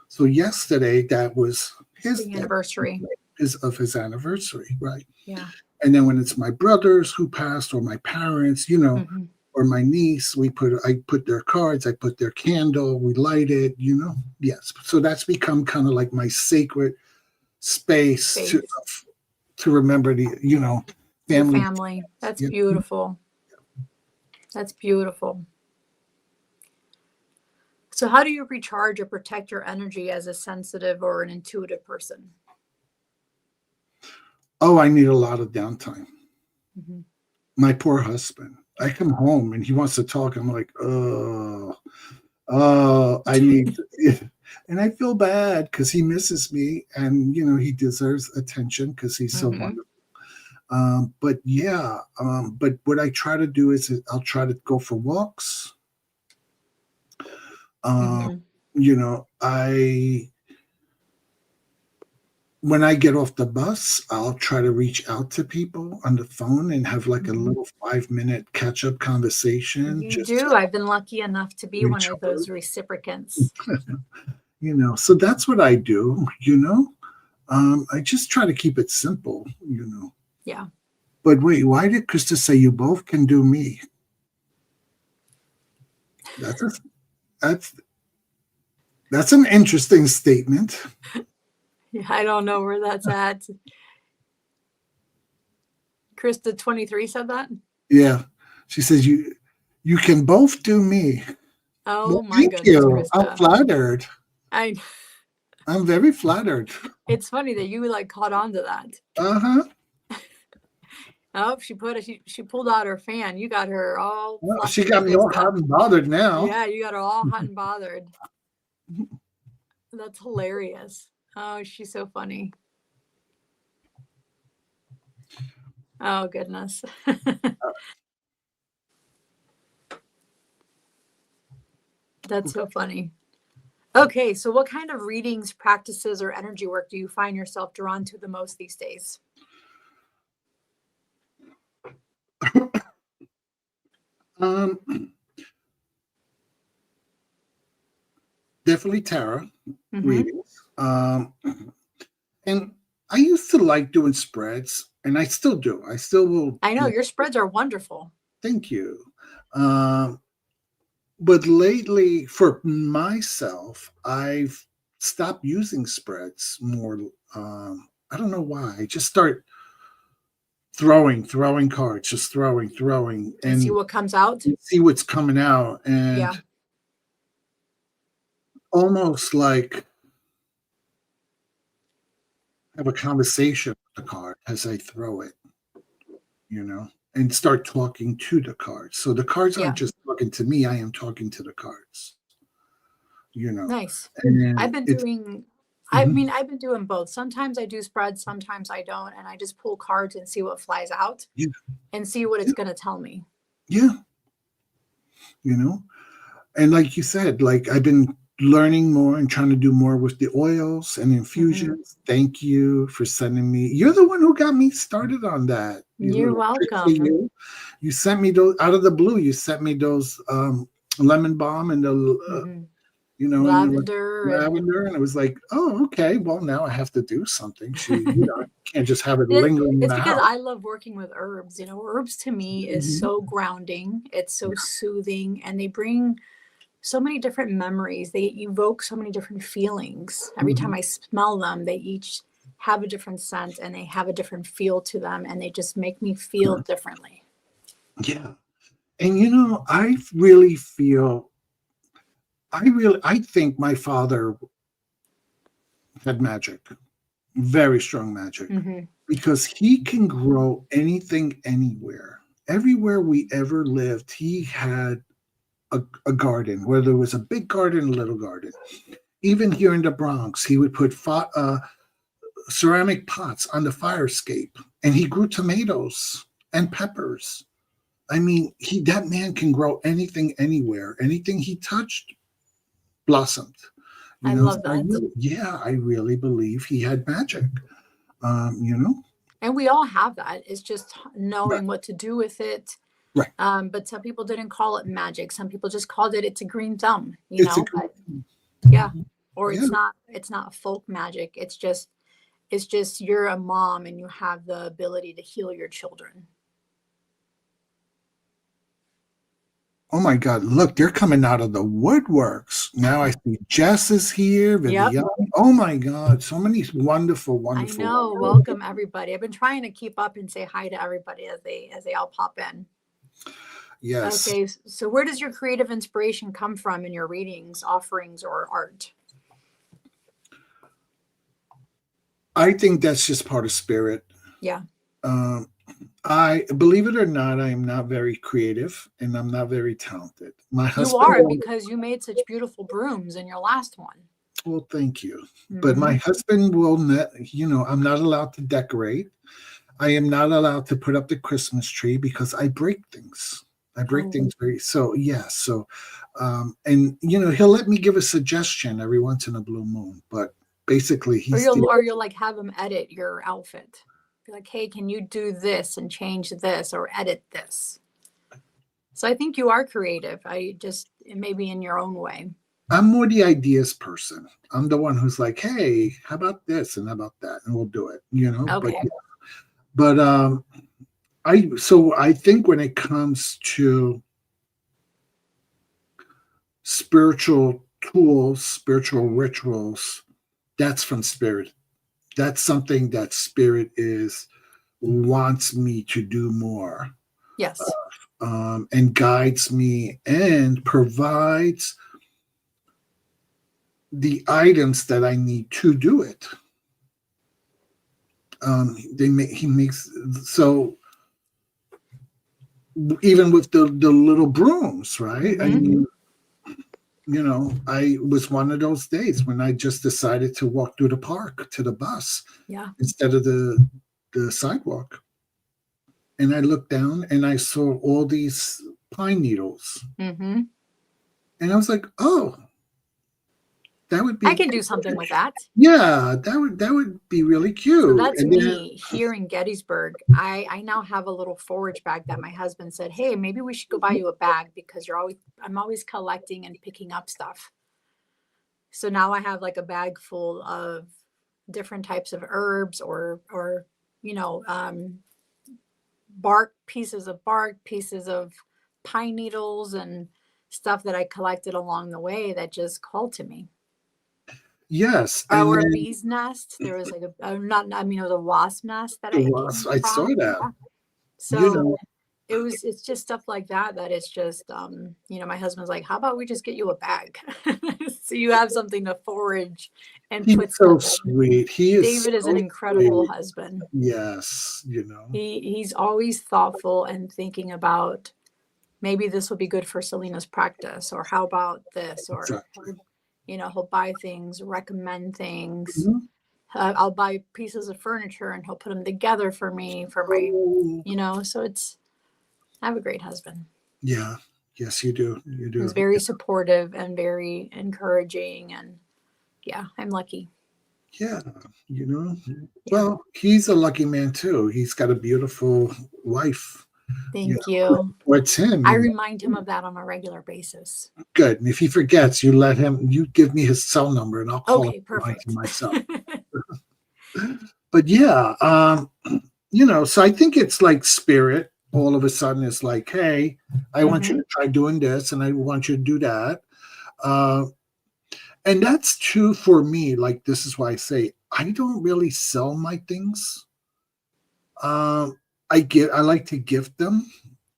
So yesterday, that was his anniversary. Of his anniversary, right? Yeah. And then when it's my brothers who passed, or my parents, you know, or my niece, I put their cards, I put their candle, we light it, you know. Yes. So that's become kind of like my sacred space. To remember the, you know, family. Your family. That's beautiful. That's beautiful. So how do you recharge or protect your energy as a sensitive or an intuitive person? Oh, I need a lot of downtime. My poor husband. I come home and he wants to talk. I'm like, I need, and I feel bad because he misses me, and you know he deserves attention because he's so wonderful. But yeah, but what I try to do is I'll try to go for walks. You know, when I get off the bus, I'll try to reach out to people on the phone and have like a little 5-minute catch-up conversation. You do. I've been lucky enough to be one of those reciprocants. You know, so that's what I do, you know. I just try to keep it simple, you know. Yeah. But wait, why did Krista say you both can do me? That's an interesting statement. Yeah, I don't know where that's at. Krista 23 said that? Yeah. She says you can both do me. Oh, well, my goodness, Krista. I'm flattered. I'm very flattered. It's funny that you like caught on to that. Oh, she pulled out her fan. You got her all. Well, she got me all hot and bothered now. Yeah, you got her all hot and bothered. That's hilarious. Oh, she's so funny. Oh, goodness. That's so funny. Okay, so what kind of readings, practices, or energy work do you find yourself drawn to the most these days? Um, definitely tarot Mm-hmm. readings. And I used to like doing spreads, and I still do. I still will. I know your spreads are wonderful. Thank you. Um, but lately, for myself, I've stopped using spreads more. I don't know why. I just start throwing cards, just throwing, And see and what comes out. see what's coming out, and Yeah. almost like have a conversation with the card as I throw it, and start talking to the cards. So the cards aren't Yeah. just talking to me, I am talking to the cards, Nice. I've and been it's doing, I mhm, mean, I've been doing both. Sometimes I do spreads, sometimes I don't. And I just pull cards and see what flies out yeah, and see what yeah, it's going to tell me. yeah, you know, and like you said, like I've been learning more and trying to do more with the oils and Hmm. infusions. Thank you for sending me. You're the one who got me started on that. You You're little tricksy welcome. you. You sent me those out of the blue. You sent me those lemon balm and the Hmm. and like Lavender and lavender, and it was like, oh, okay. Well, now I have to do something. Can't just have it it, lingering in it's the because house. I love working with herbs. Herbs to me is Mhm. so grounding. It's so soothing, and they bring so many different memories. They evoke so many different feelings. Every time Mhm. I smell them, they each have a different scent and they have a different feel to them, and they just make me feel differently. Yeah. And I really feel I think my father had magic, very strong magic, Hmm. because he can grow anything anywhere. Everywhere we ever lived, he had a garden, whether it was a big garden, a little garden. Even here in the Bronx, he would put ceramic pots on the fire escape, and he grew tomatoes and peppers. I mean, that man can grow anything anywhere. Anything he touched blossomed. I So love that. I really believe he had magic. Um, you know, And we all have that. It's just right, knowing what to do with it. right. But some people didn't call it magic. Some people just called it, it's a green thumb, It's a but good, yeah. Or yeah. it's not folk magic. It's just you're a mom and you have the ability to heal your children. Oh my God! Look, they're coming out of the woodworks now. I see Jess is here, Yep. Vivian. Oh my God! So many wonderful, I wonderful, know. wonderful. Welcome everybody. I've been trying to keep up and say hi to everybody as they all pop in. Yes, Okay, so where does your creative inspiration come from in your readings, offerings, or art? I think that's just part of spirit. Yeah. Um, I believe it or not, I am not very creative and I'm not very talented. My You husband, are, because you made such beautiful brooms in your last one. well, thank you, but my Hmm. husband will not. I'm not allowed to decorate. I am not allowed to put up the Christmas tree because I break things. I break Oh. things very so yeah. So, and he'll let me give a suggestion every once in a blue moon, but basically he's the Or you'll like have them edit your outfit. Be like, hey, can you do this and change this or edit this? So I think you are creative. Maybe in your own way. I'm more the ideas person. I'm the one who's like, hey, how about this and how about that, and we'll do it. But Okay. but I think when it comes to spiritual tools, spiritual rituals, that's from spirit. That's something that spirit is wants me to do more, Yes. and guides me and provides the items that I need to do it. He makes so even with the little brooms, right? I Hmm. mean, I was one of those days when I just decided to walk through the park to the bus Yeah. instead of the sidewalk. And I looked down and I saw all these pine needles. Hmm. And I was like, oh, That would be. I can do something with that. Yeah, that would be really cute. So that's And me here in Gettysburg. I now have a little forage bag that my husband said, hey, maybe we should go buy you a bag because I'm always collecting and picking up stuff. So now I have like a bag full of different types of herbs or pieces of pine needles and stuff that I collected along the way that just called to me. yes, Or a bee's nest. There was like it was a wasp nest that I came I saw from. that. Yeah. So You know, it's just stuff like that it's just my husband's like, how about we just get you a bag so you have something to forage and he's put so stuff in. sweet. He is. David is so an incredible sweet. husband. Yes, He's always thoughtful and thinking about maybe this will be good for Celina's practice, or how about this, or exactly. he'll buy things, recommend things. Mhm. I'll buy pieces of furniture and he'll put them together for me for my Oh, so I have a great husband. yeah. Yes, you do. You He's do. very supportive and very encouraging, and yeah, I'm lucky. Yeah, Yeah. Well, he's a lucky man too. He's got a beautiful wife. Thank you. What's him? I remind him of that on a regular basis. Good. And if he forgets, you give me his cell number and I'll call him Perfect. myself. But yeah, so I think it's like spirit all of a sudden is like, hey, I want you to try doing this and I want you to do that. And that's true for me. Like, this is why I say I don't really sell my things. I like to gift them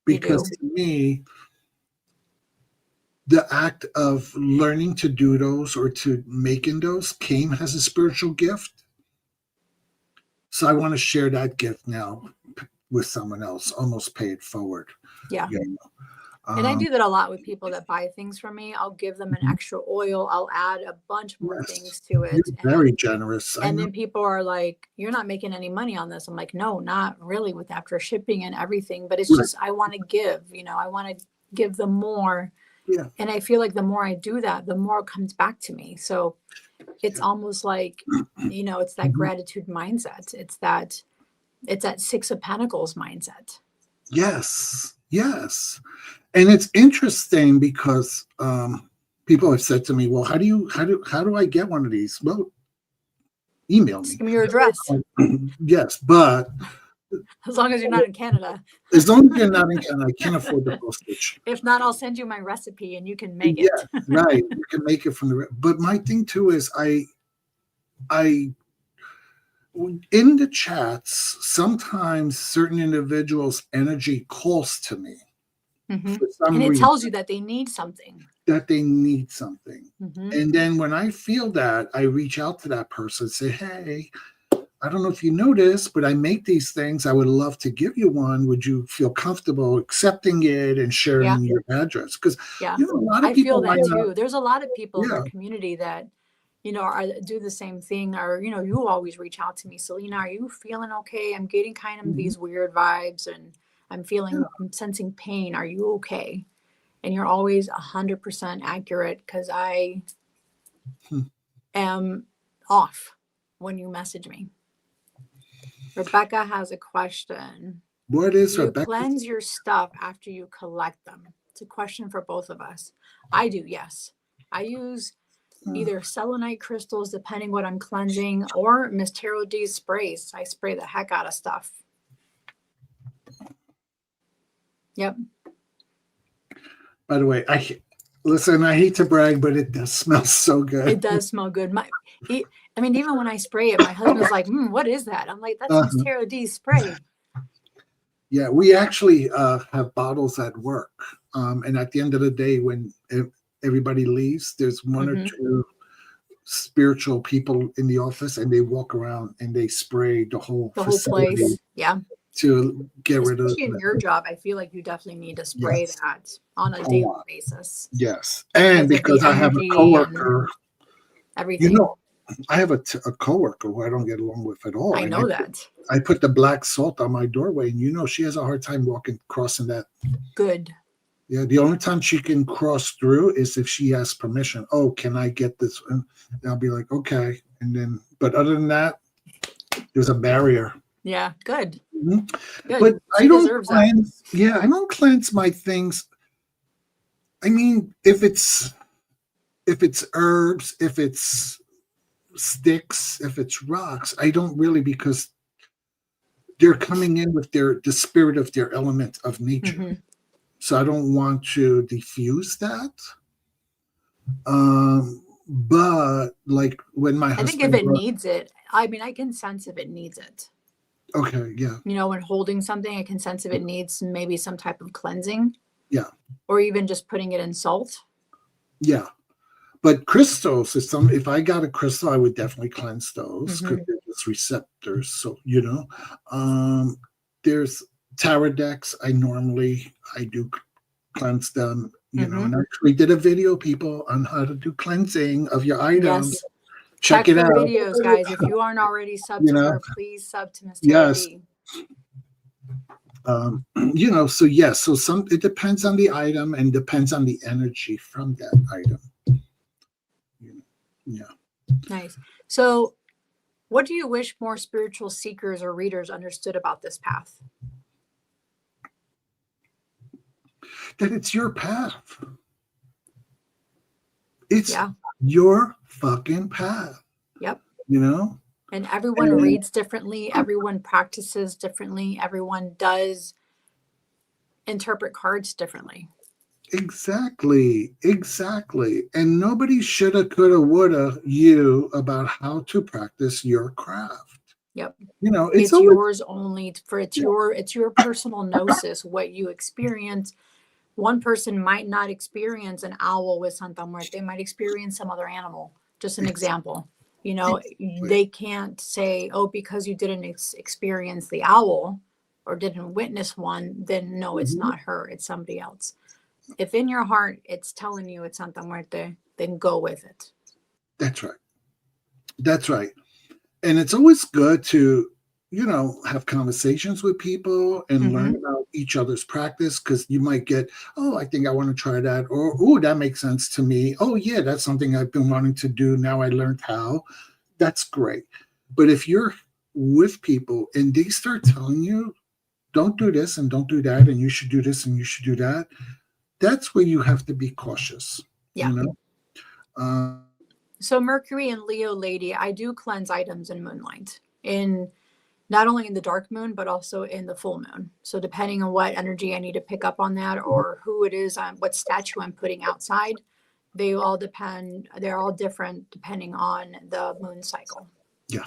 because to me, the act of learning to do those or to making those came as a spiritual gift. So I want to share that gift now with someone else, almost pay it forward. Yeah. And I do that a lot with people that buy things from me. I'll give them an extra oil. I'll add a bunch more things to it. You're very generous. And then people are like, you're not making any money on this. I'm like, no, not really, with after shipping and everything. But it's just, I want to give, I want to give them more. Yeah. And I feel like the more I do that, the more it comes back to me. So it's almost like, it's that gratitude mindset. It's that Six of Pentacles mindset. Yes. Yes. And it's interesting because people have said to me, well, how do I get one of these? Well, email me. Just give me your address. Yes, but as long as you're not in Canada. As long as you're not in Canada, I can't afford the postage. If not, I'll send you my recipe and you can make it. Yeah, right. You can make it from the. But my thing too is I in the chats sometimes certain individuals' energy calls to me. And it tells you that they need something. And then when I feel that, I reach out to that person and say, hey, I don't know if you know this, but I make these things. I would love to give you one. Would you feel comfortable accepting it and sharing your address? Because a lot of people feel that too. There's a lot of people in our community that do the same thing, or you always reach out to me, Celina, are you feeling okay? I'm getting kind of these weird vibes and I'm sensing pain. Are you okay? And you're always 100% accurate, because I am off when you message me. Rebecca has a question. What is Rebecca? You cleanse your stuff after you collect them. It's a question for both of us. I do, yes. I use either selenite crystals, depending what I'm cleansing, or Miss Tarot D's sprays. I spray the heck out of stuff. Yep. By the way, I hate to brag, but it does smell so good. It does smell good. Even when I spray it, my husband's like, what is that? I'm like, that's Miss Tarot D's spray. Yeah, we actually have bottles at work. And at the end of the day, when everybody leaves, there's one or two spiritual people in the office, and they walk around and they spray the whole place. Yeah. To get rid of in your job, I feel like you definitely need to spray that on a daily basis. Yes. And because I have a coworker, everything. I have a coworker who I don't get along with at all. I know that. I put the black salt on my doorway, and she has a hard time crossing that. Good. Yeah, the only time she can cross through is if she asks permission. Oh, can I get this? And I'll be like, okay. And then, but other than that, there's a barrier. Yeah, good. Mhm. Good. But She I don't deserves that. cleanse. Yeah, I don't cleanse my things. I mean, if it's herbs, if it's sticks, if it's rocks, I don't really, because they're coming in with the spirit of their element of nature. Mhm. So I don't want to diffuse that. But like when my I husband think if it brought, needs it, I mean, I can sense if it needs it. okay, yeah, You know, when holding something, I can sense if it needs maybe some type of cleansing. yeah, Or even just putting it in salt. yeah. But crystals is some. If I got a crystal, I would definitely cleanse those because they're just receptors. So there's tarot decks. I do cleanse them. And I actually did a video, people, on how to do cleansing of your items. Yes. Check it her out. videos, guys. If you aren't already subbed to her, please sub to Miss Tarot Yes. D. So yes, so it depends on the item and depends on the energy from that item. Yeah. Nice. So what do you wish more spiritual seekers or readers understood about this path? That it's your path. It's your fucking path. Yep. And everyone reads differently. Everyone practices differently. Everyone does interpret cards differently. Exactly. And nobody shoulda, coulda, woulda you about how to practice your craft. Yep. It's always, yours only it's your personal gnosis, what you experience. One person might not experience an owl with Santa Muerte. They might experience some other animal. Just an example. They can't say, oh, because you didn't experience the owl or didn't witness one, then no, it's not her, it's somebody else. If in your heart it's telling you it's Santa Muerte, then go with it. That's right. And it's always good to, have conversations with people and learn about each other's practice, because you might get, oh, I think I want to try that. Or, oh, that makes sense to me. Oh, yeah, that's something I've been wanting to do. Now I learned how. That's great. But if you're with people and they start telling you, don't do this and don't do that, and you should do this and you should do that, that's where you have to be cautious. Yeah. So Mercury and Leo lady, I do cleanse items in moonlight, in not only in the dark moon, but also in the full moon. So depending on what energy I need to pick up on that, or who it is, what statue I'm putting outside, they all depend. They're all different depending on the moon cycle. Yeah.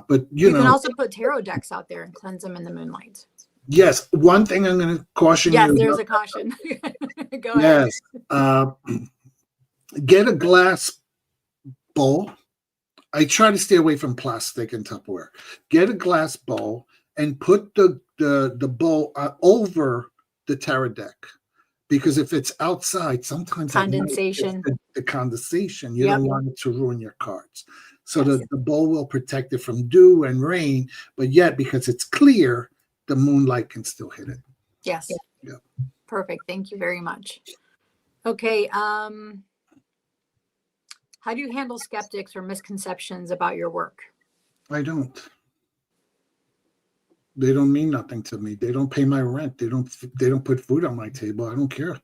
But you can also put tarot decks out there and cleanse them in the moonlight. Yes. One thing I'm going to caution you. Yes, there's a caution. Go ahead. Yes. Get a glass bowl. I try to stay away from plastic and Tupperware. Get a glass bowl and put the bowl over the tarot deck. Because if it's outside, sometimes condensation, the condensation, you don't want it to ruin your cards. So the bowl will protect it from dew and rain, but yet because it's clear, the moonlight can still hit it. Yes. Yeah. Perfect. Thank you very much. Okay. How do you handle skeptics or misconceptions about your work? I don't. They don't mean nothing to me. They don't pay my rent. They don't put food on my table. I don't care.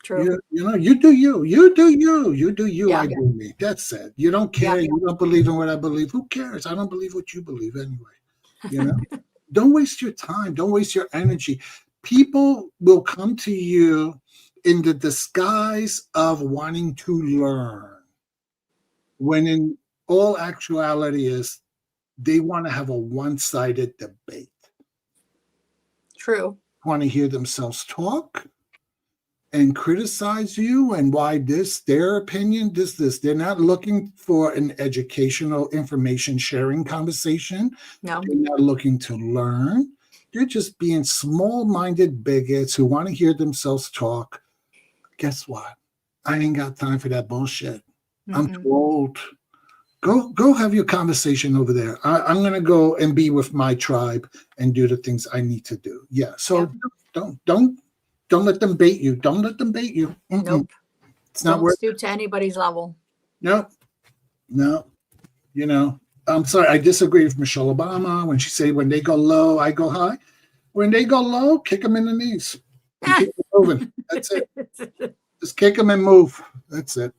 True. You do you. You do you. You do you. Yeah. I do me. That's it. You don't care. Yeah. You don't believe in what I believe. Who cares? I don't believe what you believe anyway. Don't waste your time. Don't waste your energy. People will come to you in the disguise of wanting to learn, when in all actuality is they want to have a one-sided debate. True. Want to hear themselves talk and criticize you and why their opinion, this. They're not looking for an educational information sharing conversation. No. They're not looking to learn. They're just being small-minded bigots who want to hear themselves talk. Guess what? I ain't got time for that bullshit. I'm too old. Go have your conversation over there. I'm going to go and be with my tribe and do the things I need to do. Yeah. So Don't let them bait you. Don't let them bait you. Nope. It's not Don't worth stoop to anybody's level. Nope. No. You know, I'm sorry. I disagree with Michelle Obama when she said, when they go low, I go high. When they go low, kick them in the knees. And keep them moving. That's it. Just kick them and move. That's it.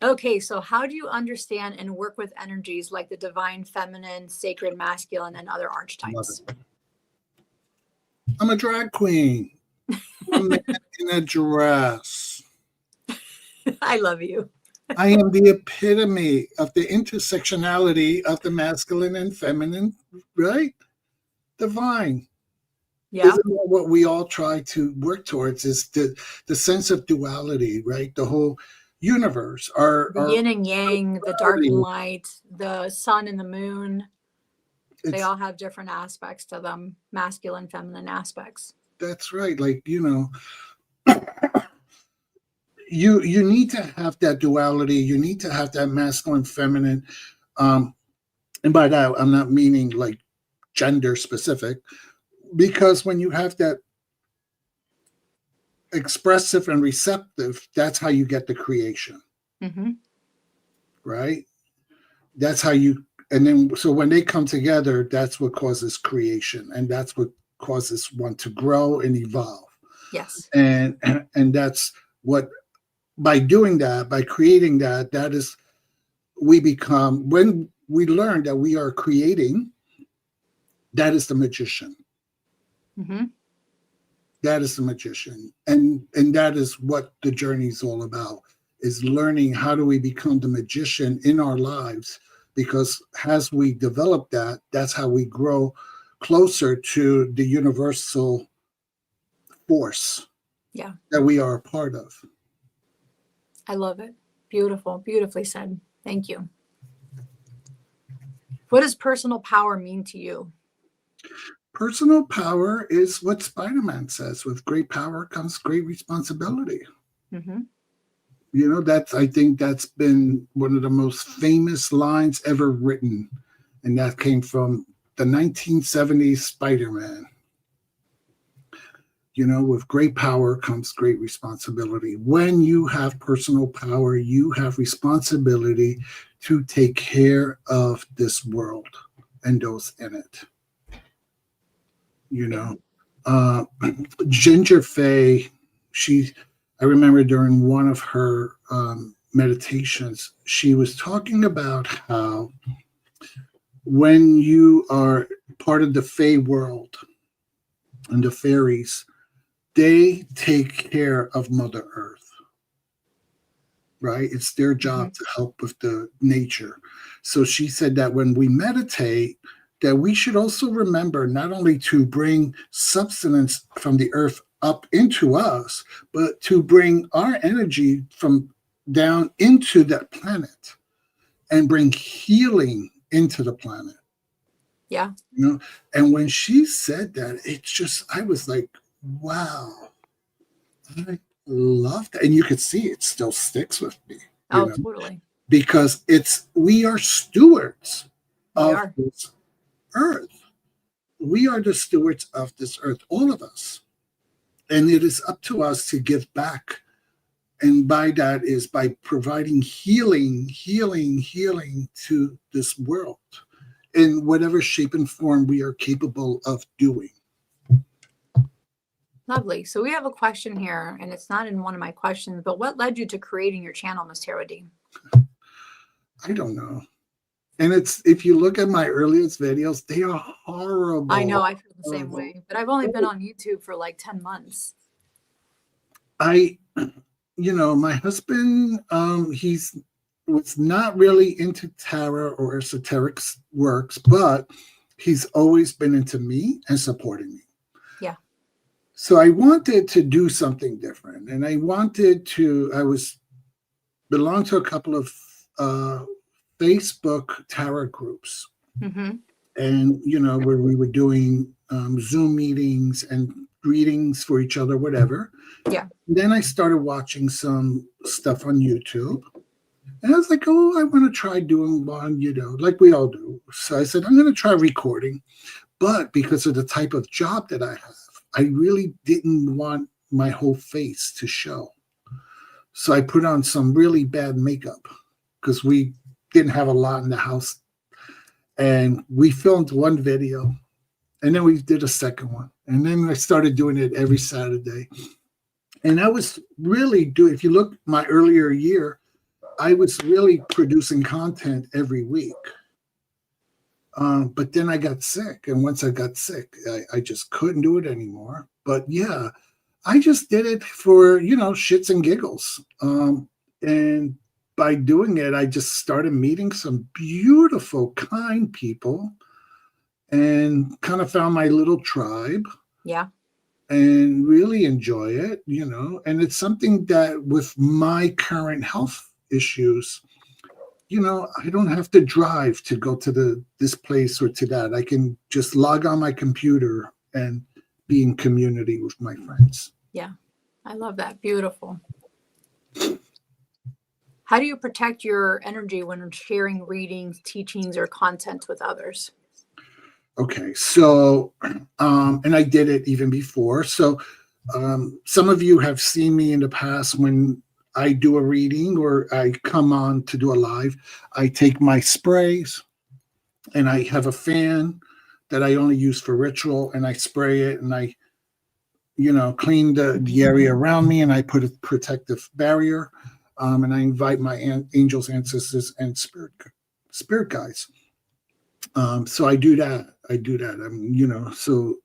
Okay, so how do you understand and work with energies like the divine feminine, sacred masculine, and other archetypes? I'm a drag queen. I'm a man in a dress. I love you. I am the epitome of the intersectionality of the masculine and feminine, right? Divine. Yeah. Isn't that what we all try to work towards, is the sense of duality, right? The whole universe. The yin and yang, the dark and light, the sun and the moon. They all have different aspects to them, masculine, feminine aspects. That's right. Like, you know, you need to have that duality. You need to have that masculine, feminine. And by that, I'm not meaning like gender specific, because when you have that expressive and receptive, that's how you get the creation. Mm-hmm. Right? That's how you, and then, so when they come together, that's what causes creation. And that's what causes one to grow and evolve. Yes. And that's what, by doing that, by creating that, that is, we become, when we learn that we are creating, that is the magician. Mm-hmm. That is the magician. And that is what the journey is all about, is learning how do we become the magician in our lives, because as we develop that, that's how we grow closer to the universal force that we are a part of. I love it. Beautiful. Beautifully said. Thank you. What does personal power mean to you? Personal power is what Spider-Man says: with great power comes great responsibility. Mm-hmm. You know, I think that's been one of the most famous lines ever written. And that came from the 1970s Spider-Man. You know, with great power comes great responsibility. When you have personal power, you have responsibility to take care of this world and those in it. You know, Ginger Faye, I remember during one of her meditations, she was talking about how when you are part of the Fae world and the fairies, they take care of Mother Earth, right? It's their job to help with the nature. So she said that when we meditate, that we should also remember not only to bring substance from the earth up into us, but to bring our energy from down into that planet and bring healing into the planet. Yeah. You know, and when she said that, it's just, I was like, wow, I love that. And you could see it still sticks with me. Oh, totally. Because we are stewards of this earth. We are the stewards of this earth, all of us. And it is up to us to give back. And by that is by providing healing to this world in whatever shape and form we are capable of doing. Lovely. So we have a question here, and it's not in one of my questions, but what led you to creating your channel, Ms. Tarot D? I don't know. And if you look at my earliest videos, they are horrible. I know, I feel the same way, but I've only been on YouTube for like 10 months. My husband, was not really into tarot or esoteric works, but he's always been into me and supporting me. Yeah. So I wanted to do something different, and I belonged to a couple of Facebook tarot groups, and where we were doing Zoom meetings and readings for each other, whatever. Yeah. Then I started watching some stuff on YouTube, and I was like, oh, I want to try doing one, like we all do. So I said, I'm going to try recording, but because of the type of job that I have, I really didn't want my whole face to show. So I put on some really bad makeup because we didn't have a lot in the house. And we filmed one video, and then we did a second one. And then I started doing it every Saturday. And I was really doing, if you look my earlier year, I was really producing content every week. But then I got sick. And once I got sick, I just couldn't do it anymore. But yeah, I just did it for, shits and giggles. And by doing it, I just started meeting some beautiful, kind people and kind of found my little tribe. Yeah. And really enjoy it, and it's something that with my current health issues, I don't have to drive to go to this place or to that. I can just log on my computer and be in community with my friends. Yeah. I love that. Beautiful. How do you protect your energy when sharing readings, teachings, or content with others? Okay, so, and I did it even before. So some of you have seen me in the past when I do a reading or I come on to do a live. I take my sprays and I have a fan that I only use for ritual, and I spray it and I, clean the area around me, and I put a protective barrier, and I invite my angels, ancestors, and spirit guides. So I do that. So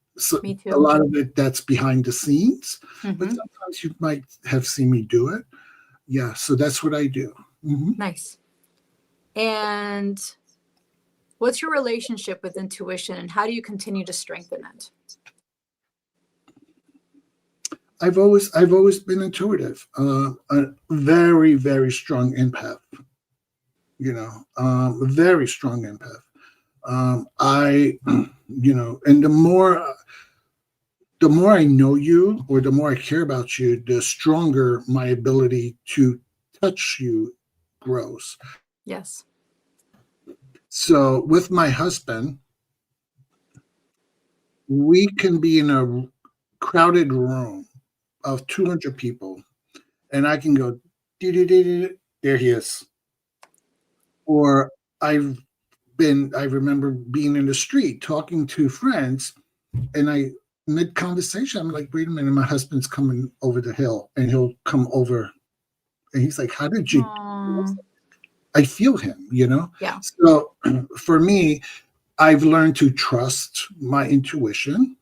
Me too. a lot of it that's behind the scenes, Mm-hmm. but sometimes you might have seen me do it. Yeah, so that's what I do. Mm-hmm. Nice. And what's your relationship with intuition, and how do you continue to strengthen it? I've always been intuitive. A very, very strong empath. A very strong empath. And the more I know you, or the more I care about you, the stronger my ability to touch you grows. Yes. So with my husband, we can be in a crowded room of 200 people, and I can go, there he is. Or I remember being in the street talking to friends, and mid conversation, I'm like, wait a minute, my husband's coming over the hill, and he'll come over, and he's like, how did you do this? I feel him, Yeah. So for me, I've learned to trust my intuition.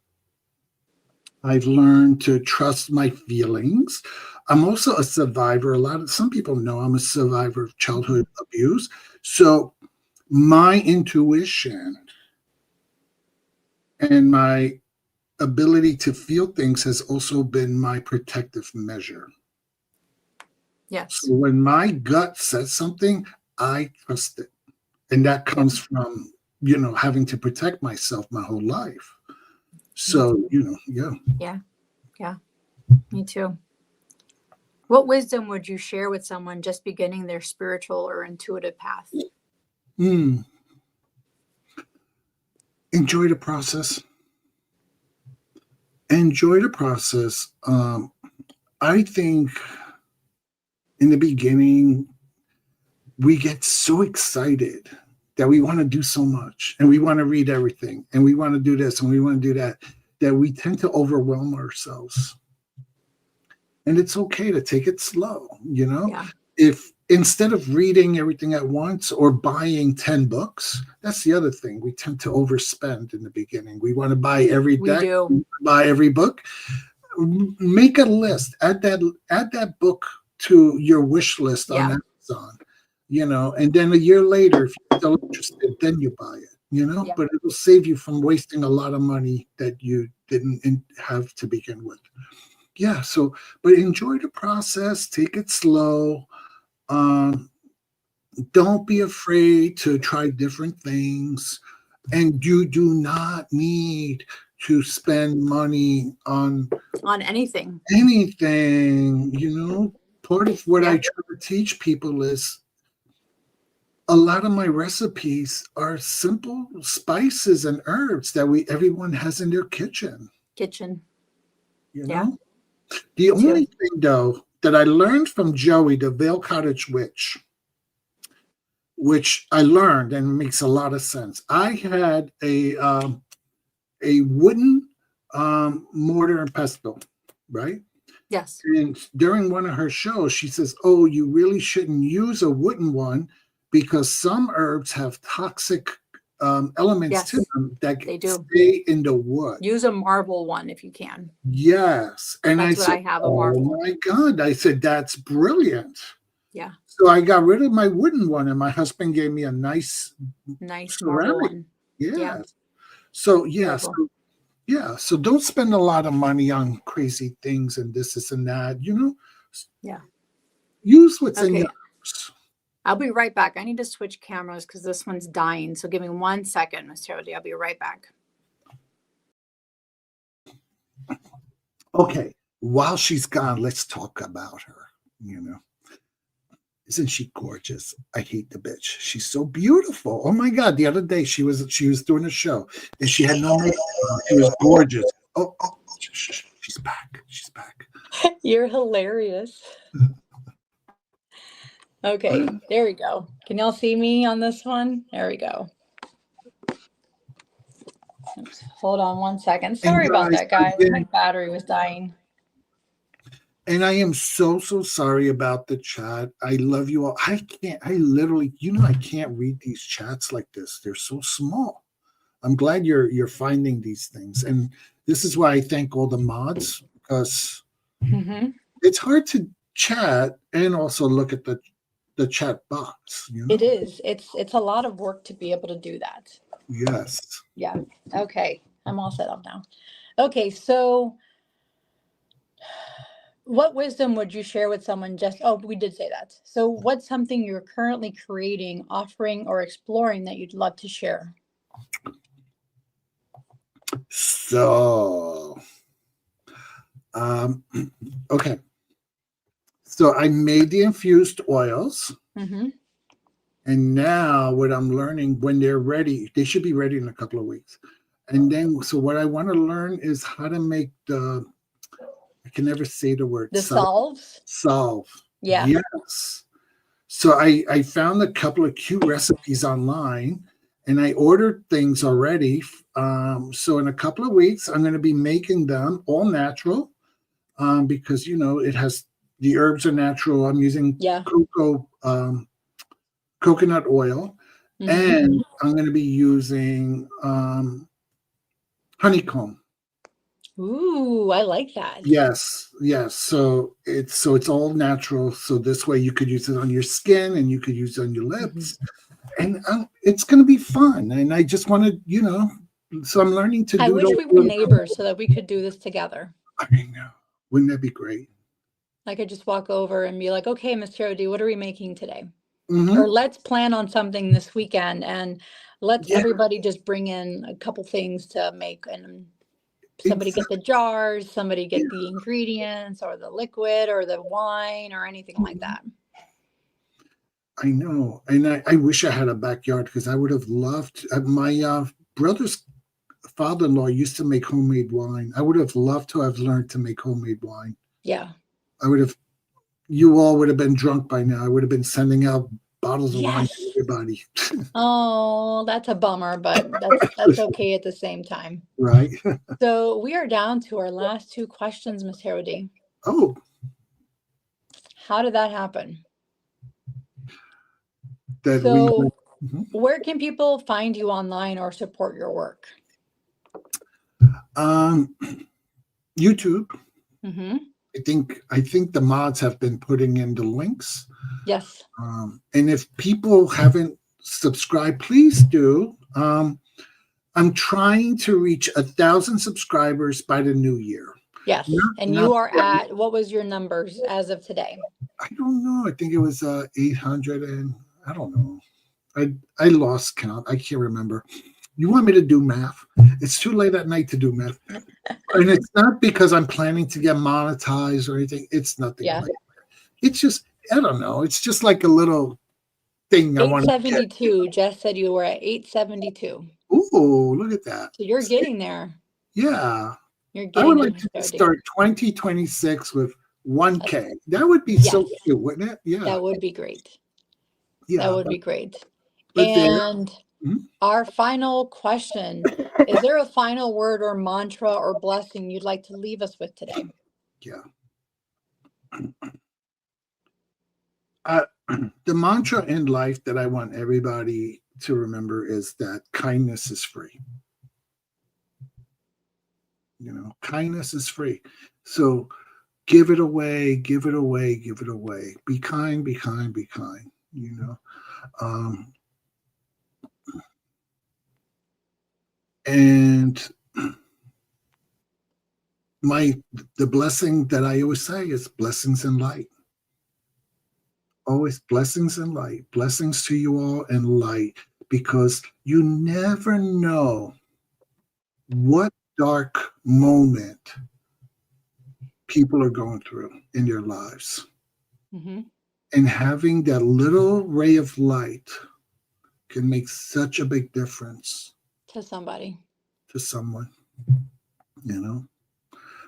I've learned to trust my feelings. I'm also a survivor. Some people know I'm a survivor of childhood abuse. So my intuition and my ability to feel things has also been my protective measure. Yes. So when my gut says something, I trust it. And that comes from, having to protect myself my whole life. So, yeah. Yeah. Yeah. Me too. What wisdom would you share with someone just beginning their spiritual or intuitive path? Enjoy the process. Enjoy the process. I think in the beginning, we get so excited that we want to do so much, and we want to read everything, and we want to do this, and we want to do that we tend to overwhelm ourselves. And it's okay to take it slow, Yeah. If instead of reading everything at once or buying 10 books, that's the other thing. We tend to overspend in the beginning. We want to buy every deck, We do. buy every book. Make a list. Add that book to your wish list on Amazon, and then a year later, if you're still interested, then you buy it, but it will save you from wasting a lot of money that you didn't have to begin with. Yeah. So, but enjoy the process, take it slow. Don't be afraid to try different things, and you do not need to spend money on anything. Part of what I try to teach people is a lot of my recipes are simple spices and herbs that everyone has in their kitchen. You Yeah. know, the Me too. only thing though that I learned from Joey, the Vale Cottage Witch, which I learned and makes a lot of sense. I had a wooden mortar and pestle, right? Yes. And during one of her shows, she says, "Oh, you really shouldn't use a wooden one because some herbs have toxic elements to Yes, them that they do. stay in the wood." Use a marble one if you can. Yes, and I That's what said, I have, a "Oh marble. my God!" I said, "That's brilliant." Yeah. So I got rid of my wooden one, and my husband gave me a nice Nice marble ceramic. one. Yeah. Yes. So Very yes, cool. yeah. So don't spend a lot of money on crazy things and this and that. Yeah. Use what's in your Okay. house. I'll be right back. I need to switch cameras because this one's dying. So give me 1 second, Miss Jody. I'll be right back. Okay. While she's gone, let's talk about her. You know, isn't she gorgeous? I hate the bitch. She's so beautiful. Oh my God! The other day she was doing a show and she had no makeup on. She was gorgeous. Oh, she's back. She's back. You're hilarious. Okay, there we go. Can y'all see me on this one? There we go. Oops, hold on 1 second. Sorry about that, guys. My battery was dying. And I am so sorry about the chat. I love you all. I literally, I can't read these chats like this. They're so small. I'm glad you're finding these things. And this is why I thank all the mods, because it's hard to chat and also look at the chat box, It is. It's a lot of work to be able to do that. Yes. Yeah. Okay. I'm all set up now. Okay, so what wisdom would you share with someone we did say that. So what's something you're currently creating, offering, or exploring that you'd love to share? So, okay. So I made the infused oils. And now what I'm learning, when they're ready, they should be ready in a couple of weeks. And then, so what I want to learn is how to make I can never say the word. The salves? Salve. Yeah. Yes. So I found a couple of cute recipes online and I ordered things already. So in a couple of weeks, I'm going to be making them all natural because, the herbs are natural. I'm using coconut oil, and I'm going to be using honeycomb. Ooh, I like that. Yes. So it's all natural. So this way you could use it on your skin and you could use it on your lips, and it's going to be fun. And I just want to, so I'm learning to do. I wish we were neighbors so that we could do this together. I know. Wouldn't that be great? I could just walk over and be like, "Okay, Miss Jody, what are we making today?" Or let's plan on something this weekend and let's everybody just bring in a couple things to make, and somebody get the jars, somebody get the ingredients or the liquid or the wine or anything like that. I know. And I wish I had a backyard because I would have loved my brother's father-in-law used to make homemade wine. I would have loved to have learned to make homemade wine. Yeah. You all would have been drunk by now. I would have been sending out bottles of wine to everybody. Oh, that's a bummer, but that's okay at the same time. Right. So we are down to our last two questions, Ms. Herody. Oh. How did that happen? Where can people find you online or support your work? YouTube. I think the mods have been putting in the links. Yes. And if people haven't subscribed, please do. I'm trying to reach 1,000 subscribers by the new year. Yes. And you are at, what was your numbers as of today? I don't know. I think it was 800 and I don't know. I lost count. I can't remember. You want me to do math? It's too late at night to do math. And it's not because I'm planning to get monetized or anything. It's nothing like that. It's just, I don't know. It's just like a little thing I want to get. 872. Jess said you were at 872. Ooh, look at that. So you're getting there. Yeah. You're I would getting there, like Miss to Tarot D. start 2026 with 1K. That would be so Yes, cute, wouldn't it? Yeah. that would be great. That Yeah. would be great. But there. And Mhm. our final question, is there a final word or mantra or blessing you'd like to leave us with today? Yeah. The mantra in life that I want everybody to remember is that kindness is free. Kindness is free. So give it away, give it away, give it away. Be kind, be kind, be kind. Um, and the blessing that I always say is blessings and light. Always blessings and light. Blessings to you all and light, because you never know what dark moment people are going through in their lives. Mm-hmm. And having that little ray of light can make such a big difference To somebody. to someone, you know?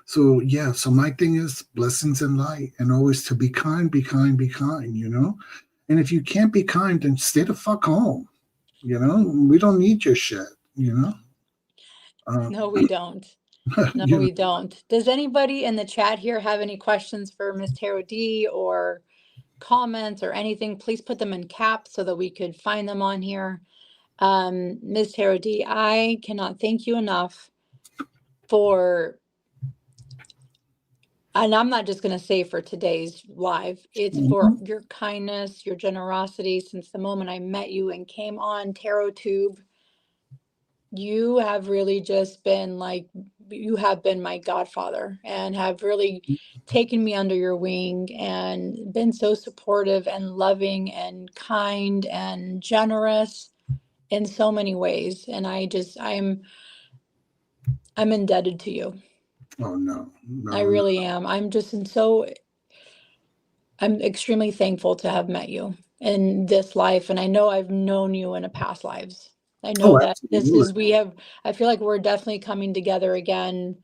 So, yeah, so my thing is blessings and light, and always to be kind, be kind, be kind, And if you can't be kind, then stay the fuck home, We don't need your shit, No, we don't. No, you know? we don't. Does anybody in the chat here have any questions for Miss Tarot D or comments or anything? Please put them in caps so that we could find them on here. Ms. Tarot D, I cannot thank you enough for, and I'm not just going to say for today's live, it's for Mhm. your kindness, your generosity since the moment I met you and came on Tarot Tube. You have really just been like, you have been my godfather and have really taken me under your wing and been so supportive and loving and kind and generous in so many ways. And I'm indebted to you. Oh, no, no, I no. really am. I'm extremely thankful to have met you in this life. And I know I've known you in a past lives. I know Oh, that absolutely. I feel like we're definitely coming together again,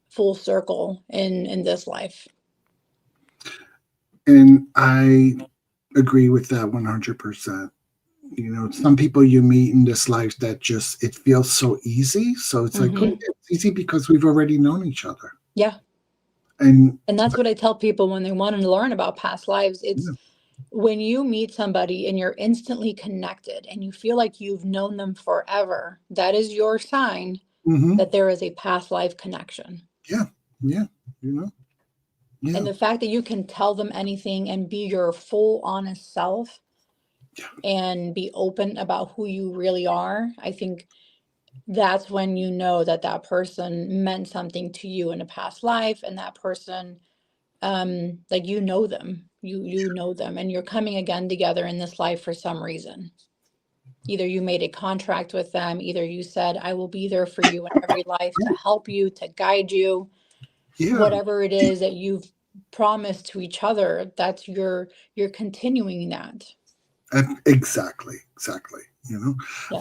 full circle in this life. And I agree with that 100%. Some people you meet in this life that just, it feels so easy. So it's like, Mm-hmm. it's easy because we've already known each other. Yeah. And And that's what I tell people when they want to learn about past lives. It's yeah. when you meet somebody and you're instantly connected and you feel like you've known them forever, that is your sign Mm-hmm. that there is a past life connection. Yeah. Yeah. Yeah. And the fact that you can tell them anything and be your full, honest self and be open about who you really are, I think that's when you know that that person meant something to you in a past life, and that person, like you know them, you know them, and you're coming again together in this life for some reason. Either you made a contract with them, either you said, I will be there for you in every life to help you, to guide you, Yeah. whatever it is that you've promised to each other, that's you're continuing that. Exactly. Yeah,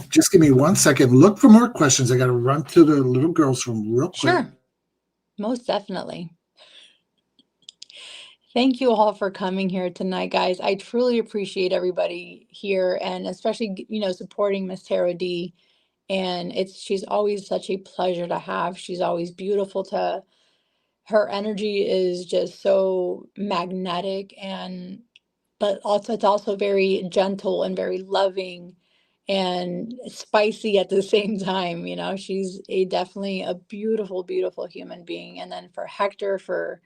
Just give me 1 second. Look for more questions. I got to run to the little girls' room real quick. sure, most definitely. Thank you all for coming here tonight, guys. I truly appreciate everybody here, and especially, supporting Miss Tarot D. And she's always such a pleasure to have. She's always beautiful her energy is just so magnetic, but also it's also very gentle and very loving and spicy at the same time. She's definitely a beautiful, beautiful human being. And then for Hector, for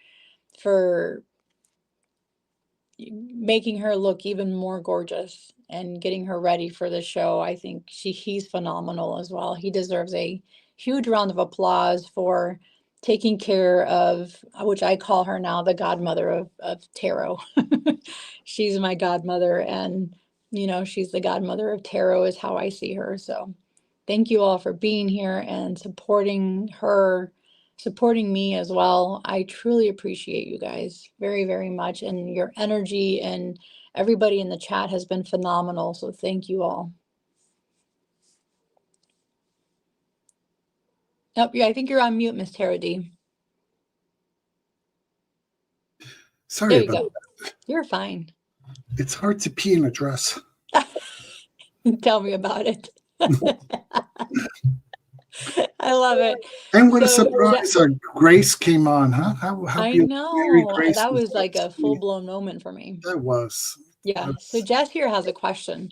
making her look even more gorgeous and getting her ready for the show. I think he's phenomenal as well. He deserves a huge round of applause for taking care of, which I call her now, the godmother of tarot. She's my godmother, and she's the godmother of tarot is how I see her. So thank you all for being here and supporting her, supporting me as well. I truly appreciate you guys very, very much. And your energy and everybody in the chat has been phenomenal. So thank you all. Oh, yeah, I think you're on mute, Miss Tarot D. Sorry There you about go. You're fine. that. It's hard to pee in a dress. Tell me about it. I love it. And what a So, surprise! Grace came on, huh? How I beautiful! Mary know Grace that was was like a full-blown moment for me. that was. Yeah. So Jess here has a question.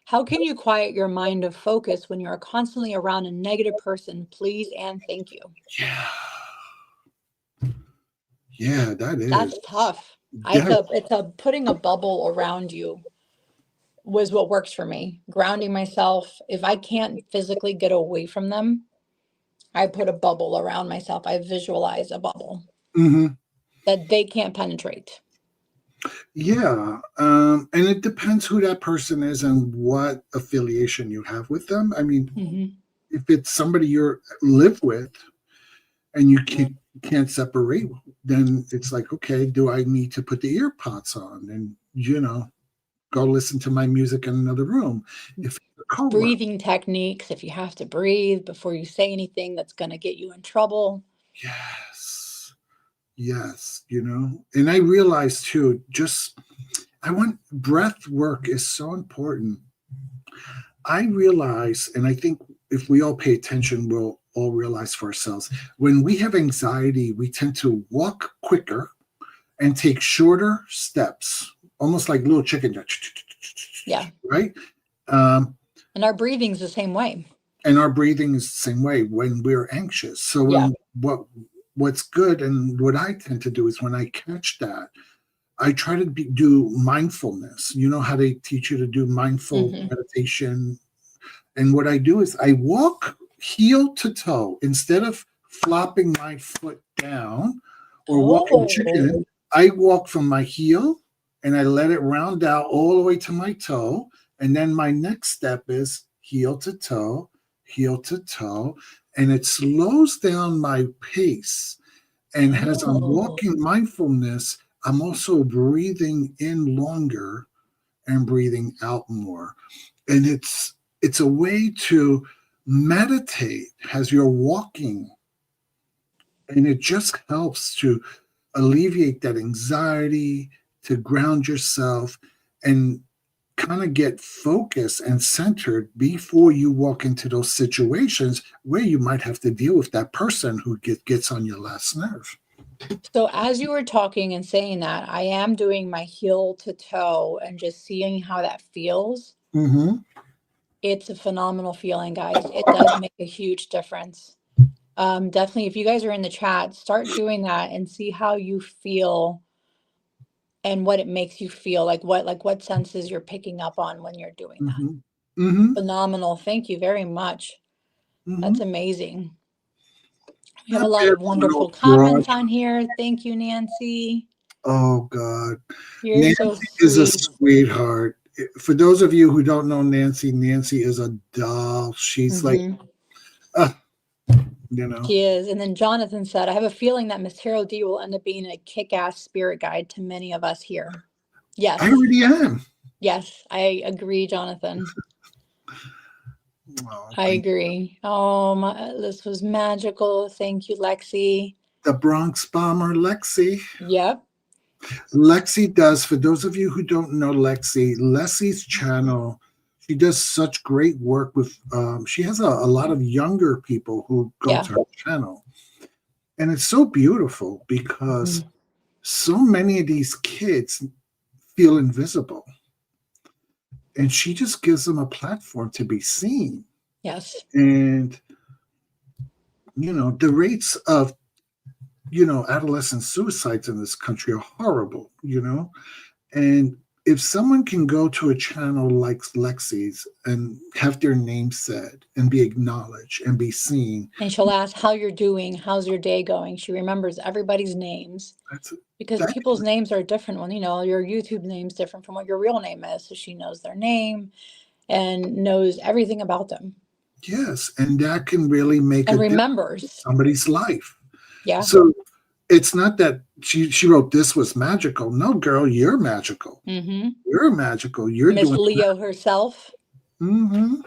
How can you quiet your mind of focus when you're constantly around a negative person? Please and thank you. Yeah. Yeah, that is. That's tough. That, It's a putting a bubble around you was what works for me. Grounding myself. If I can't physically get away from them, I put a bubble around myself. I visualize a bubble mhm. that they can't penetrate. Yeah. And it depends who that person is and what affiliation you have with them. I mean, Mm-hmm. if it's somebody you live with and you can't separate, then it's like, okay, do I need to put the ear pods on and, go listen to my music in another room? If it's a coworker, Breathing techniques, if you have to breathe before you say anything that's going to get you in trouble. yes, yes, and I realize too, breath work is so important. I realize, and I think if we all pay attention, we'll all realize for ourselves, when we have anxiety, we tend to walk quicker and take shorter steps, almost like little chicken. Yeah. Right? And our breathing's the same way. And our breathing is the same way when we're anxious. So what's good and what I tend to do is when I catch that, I try to do mindfulness. You know how they teach you to do mindful meditation. And what I do is I walk heel to toe instead of flopping my foot down or walking chicken. I walk from my heel and I let it round out all the way to my toe. And then my next step is heel to toe, and it slows down my pace. And as I'm walking mindfulness, I'm also breathing in longer and breathing out more. And it's a way to meditate as you're walking. And it just helps to alleviate that anxiety, to ground yourself and kind of get focused and centered before you walk into those situations where you might have to deal with that person who gets on your last nerve. So as you were talking and saying that, I am doing my heel to toe and just seeing how that feels. Mm-hmm. It's a phenomenal feeling, guys. It does make a huge difference. Definitely, if you guys are in the chat, start doing that and see how you feel and what it makes you feel, like what senses you're picking up on when you're doing that. Mm-hmm. Phenomenal. Thank you very much. Mm-hmm. That's amazing. We have a lot of wonderful comments on here. Thank you, Nancy. Oh, God. You're Nancy so sweet. is a sweetheart. For those of you who don't know Nancy, Nancy is a doll. She's like, She is. And then Jonathan said, I have a feeling that Miss Tarot D will end up being a kick-ass spirit guide to many of us here. Yes. I already am. Yes, I agree, Jonathan. I agree. Oh, this was magical. Thank you, Lexi. The Bronx Bomber, Lexi. Yep. Lexi does, for those of you who don't know Lexi's channel, she does such great work with, she has a lot of younger people who go to her channel. And it's so beautiful because so many of these kids feel invisible. And she just gives them a platform to be seen. Yes. And, the rates of, adolescent suicides in this country are horrible, and if someone can go to a channel like Lexi's and have their name said and be acknowledged and be seen. And she'll ask how you're doing, how's your day going? She remembers everybody's names because people's names are different when, your YouTube name's different from what your real name is. So she knows their name and knows everything about them. Yes. And that can really make and remembers in somebody's life. Yeah. So it's not that she wrote this was magical. No, girl, you're magical. Mm-hmm. You're magical. You're Miss doing Leo herself. Mm-hmm.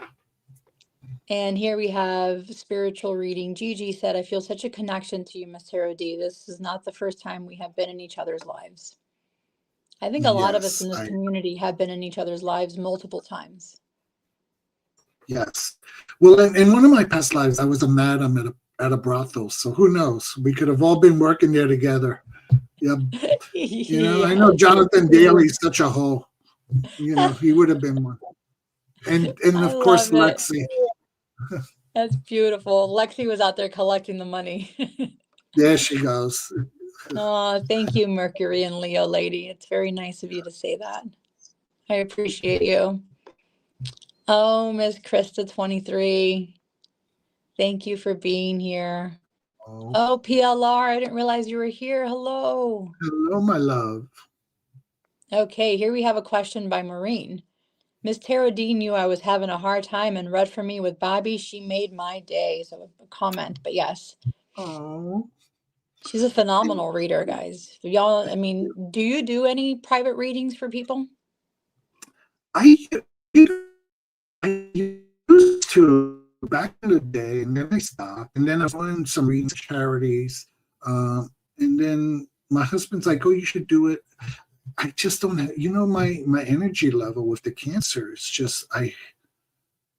And here we have spiritual reading. Gigi said, I feel such a connection to you, Miss Tarot D. This is not the first time we have been in each other's lives. I think a lot of us in this community have been in each other's lives multiple times. Yes. Well, in one of my past lives, I was a madam at a brothel. So who knows? We could have all been working there together. Yep. You know, I know Jonathan Daly's such a hoe. You know, he would have been one. And of course, Lexi. That's beautiful. Lexi was out there collecting the money. There she goes. Oh, thank you, Mercury and Leo lady. It's very nice of you to say that. I appreciate you. Oh, Miss Krista 23. Thank you for being here. Oh, PLR, I didn't realize you were here. Hello. Hello, my love. Okay, here we have a question by Maureen. Miss Tarot D knew I was having a hard time and read for me with Bobby. She made my day. So a comment, but yes. Oh. She's a phenomenal reader, guys. Y'all, I mean, do you do any private readings for people? I used to back in the day, and then I stopped, and then I was doing some readings charities, and then my husband's like, "Oh, you should do it." I just don't have, you know, my energy level with the cancer is just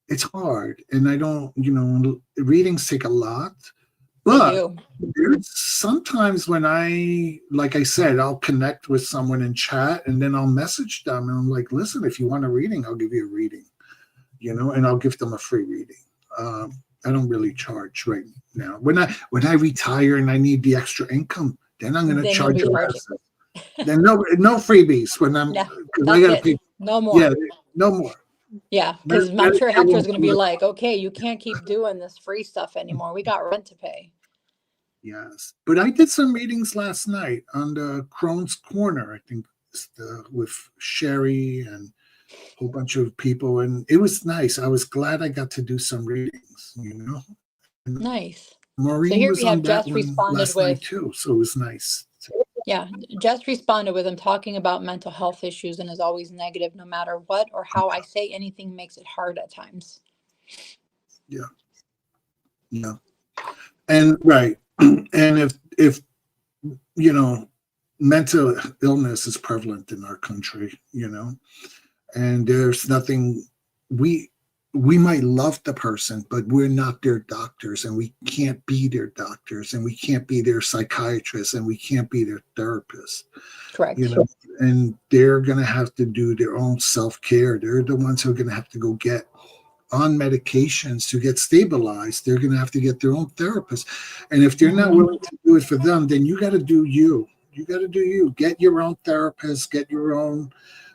it's hard, and I don't, you know, readings take a lot. But there's sometimes when like I said, I'll connect with someone in chat, and then I'll message them, and I'm like, "Listen, if you want a reading, I'll give you a reading." You know, and I'll give them a free reading. I don't really charge right now. When I retire and I need the extra income, then I'm going to charge you. Then no freebies when I'm. I gotta pay. No more. Yeah, no more. Yeah, because I'm sure Hector's going to be like, "Okay, you can't keep doing this free stuff anymore. We got rent to pay." Yes, but I did some readings last night on the Crone's Corner. I think with Sherry and a whole bunch of people, and it was nice. I was glad I got to do some readings, you know. And nice. Maureen so here was we have on that Jess one responded last with night too, so it was nice. Yeah, Jess responded with, I'm talking about mental health issues and is always negative no matter what or how I say anything makes it hard at times. Yeah. Yeah. And right. And if you know, mental illness is prevalent in our country, you know, and there's nothing we might love the person, but we're not their doctors, and we can't be their doctors, and we can't be their psychiatrists, and we can't be their therapists. Correct. You know, and they're going to have to do their own self-care. They're the ones who are going to have to go get on medications to get stabilized. They're going to have to get their own therapist. And if they're not willing to do it for them, then you got to do you. You got to do you. Get your own therapist, get your own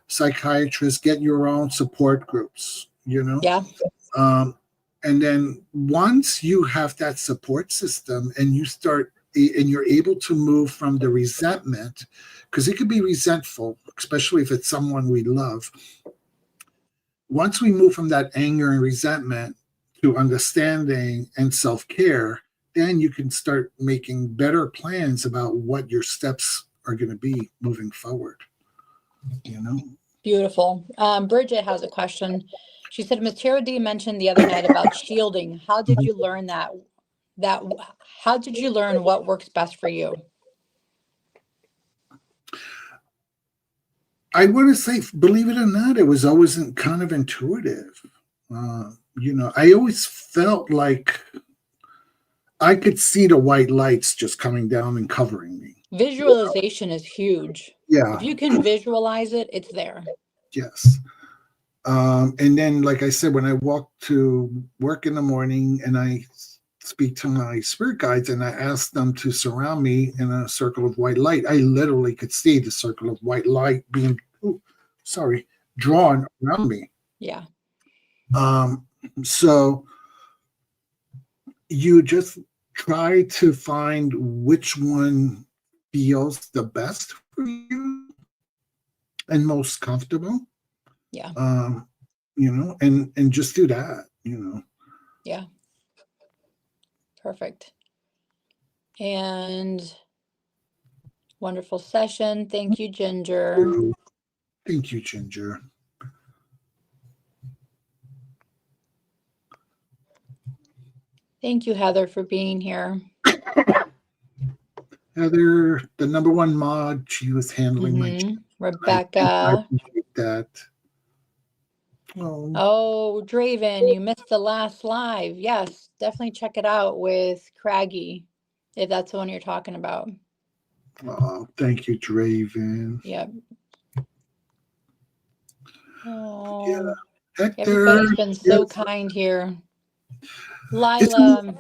psychiatrist, get your own support groups, you know? Yeah. And then once you have that support system and you start, and you're able to move from the resentment, because it could be resentful, especially if it's someone we love. Once we move from that anger and resentment to understanding and self-care, then you can start making better plans about what your steps are going to be moving forward, you know? Beautiful. Bridget has a question. She said, Ms. Tarot D mentioned the other night about shielding. How did you learn that? How did you learn what works best for you? I want to say, believe it or not, it was always kind of intuitive. You know, I always felt like I could see the white lights just coming down and covering me. Visualization is huge. Yeah. If you can visualize it, it's there. Yes. And then, like I said, when I walk to work in the morning and I speak to my spirit guides and I ask them to surround me in a circle of white light, I literally could see the circle of white light being, drawn around me. Yeah. So you just try to find which one feels the best for you and most comfortable. Yeah. You know, and just do that, you know. Yeah. Perfect. And wonderful session. Thank you, Ginger. Thank you, Ginger. Thank you, Heather, for being here. Heather, the number one mod, she was handling my chat. I Rebecca. appreciate that. Oh, Draven, you missed the last live. Yes, definitely check it out with Craggy, if that's the one you're talking about. Oh, thank you, Draven. Yep. Oh, yeah. Hector, everybody's been so kind here. Lila,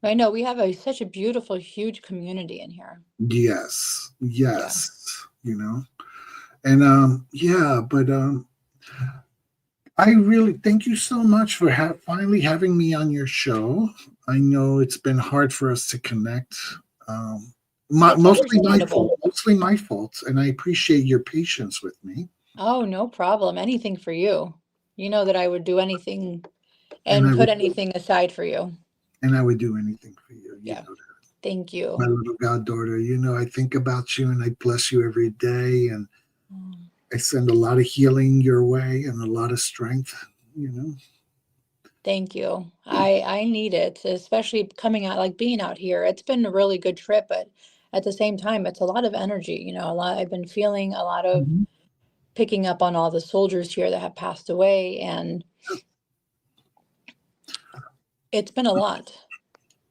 I know we have such a beautiful, huge community in here. Yes, Yeah. you know, and yeah, but I really thank you so much for finally having me on your show. I know it's been hard for us to connect. Mostly my fault, and I appreciate your patience with me. Oh, no problem. Anything for you. You know that I would do anything and put anything aside for you. And I would do anything for you. Yeah. You know that. Thank you. My little goddaughter, you know, I think about you and I bless you every day, and I send a lot of healing your way and a lot of strength, you know. Thank you. I need it, especially coming out, like being out here. It's been a really good trip, but at the same time, it's a lot of energy, you know, I've been feeling a lot of picking up on all the soldiers here that have passed away, and it's been a lot.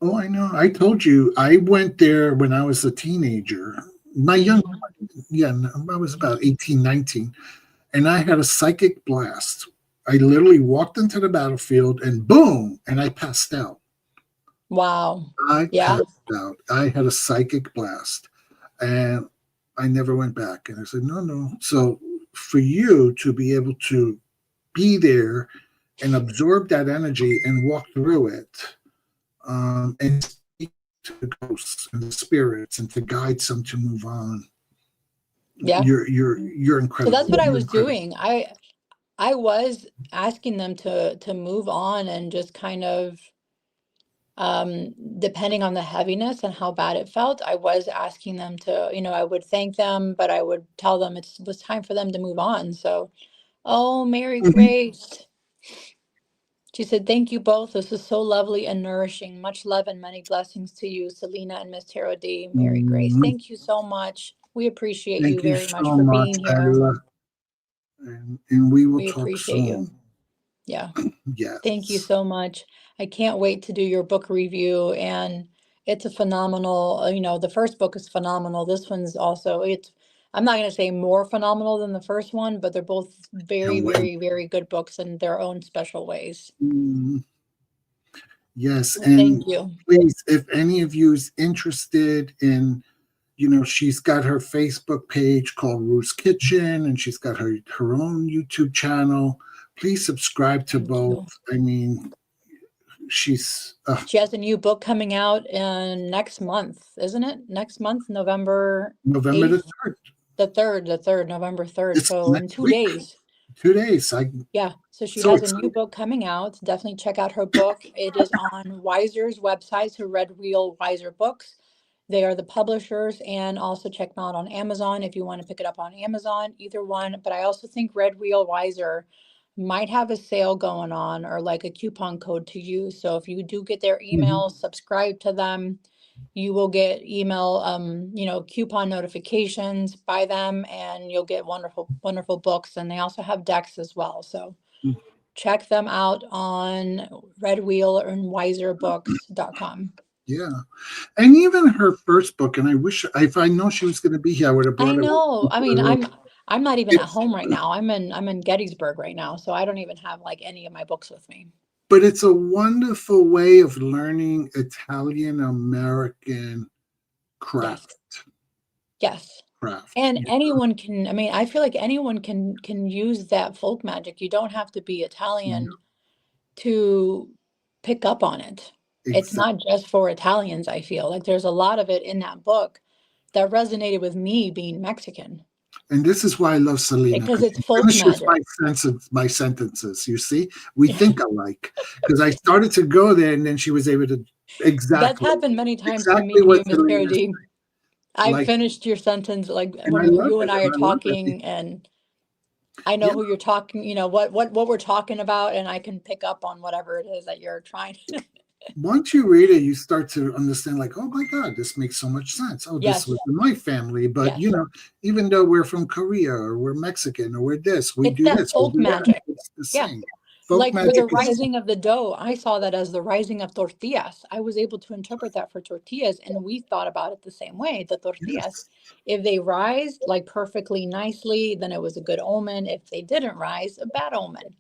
Oh, I know. I told you I went there when I was a teenager. My young, I was about 18, 19, and I had a psychic blast. I literally walked into the battlefield and boom, and I passed out. Wow. I passed out. I had a psychic blast, and I never went back. And I said, no. So for you to be able to be there and absorb that energy and walk through it, and speak to the ghosts and the spirits and to guide some to move on. Yeah. You're incredible. So that's what I was doing. I was asking them to move on and just kind of depending on the heaviness and how bad it felt, I was asking them to, you know, I would thank them, but I would tell them it was time for them to move on. So, oh, Mary Grace. She said, thank you both. This is so lovely and nourishing. Much love and many blessings to you, Celina and Miss Tarot D. Mary Grace. Thank you so much. We appreciate you very much for being here. And we will We talk appreciate soon. you. Yeah. Yes. Thank you so much. I can't wait to do your book review, and it's a phenomenal, you know, the first book is phenomenal. This one's also, I'm not going to say more phenomenal than the first one, but they're both very, very, very good books in their own special ways. Yes. Well, and thank you. Please, if any of you is interested in, you know, she's got her Facebook page called Ruth's Kitchen, and she's got her own YouTube channel. Please subscribe to both. I mean, she has a new book coming out in next month, isn't it? Next month, November 8th? The 3rd, November 3rd. So in 2 days. 2 days. Yeah. So she has a new book coming out. Definitely check out her book. It is on Wiser's website, so Red Wheel Wiser Books. They are the publishers, and also check them out on Amazon if you want to pick it up on Amazon, either one. But I also think Red Wheel Wiser might have a sale going on or like a coupon code to use. So if you do get their emails, subscribe to them, you will get email, you know, coupon notifications by them, and you'll get wonderful, wonderful books. And they also have decks as well. So check them out on Red Wheel and wiserbooks.com. Yeah. And even her first book, and I wish, if I know she was going to be here, I would have brought I know. I mean, it. I'm not even at home right now. I'm in Gettysburg right now, so I don't even have like any of my books with me. But it's a wonderful way of learning Italian American craft. Yes. Craft. And anyone can, I mean, I feel like anyone can use that folk magic. You don't have to be Italian to pick up on it. Exactly. It's not just for Italians, I feel. Like there's a lot of it in that book that resonated with me being Mexican. And this is why I love Celina. Because it's folk magic. My sentences, you see? We think alike. Because I started to go there, and then she was able to, exactly. That's happened many times to me and you, Miss Parody. I finished your sentence, like when you and I are talking, and I know Yeah. who you're talking, what we're talking about, and I can pick up on whatever it is that you're trying. Once you read it, you start to understand, like, oh my God, this makes so much sense. Oh, this was Yes. in my family. But, Yes. even though we're from Korea or we're Mexican or we're this, we It's do that this, we folk do that. magic. It's the Yeah. same. Folk Like with the magic is, rising of the dough, I saw that as the rising of tortillas. I was able to interpret that for tortillas, and we thought about it the same way. The tortillas, yes. if they rise like perfectly nicely, then it was a good omen. If they didn't rise, a bad omen.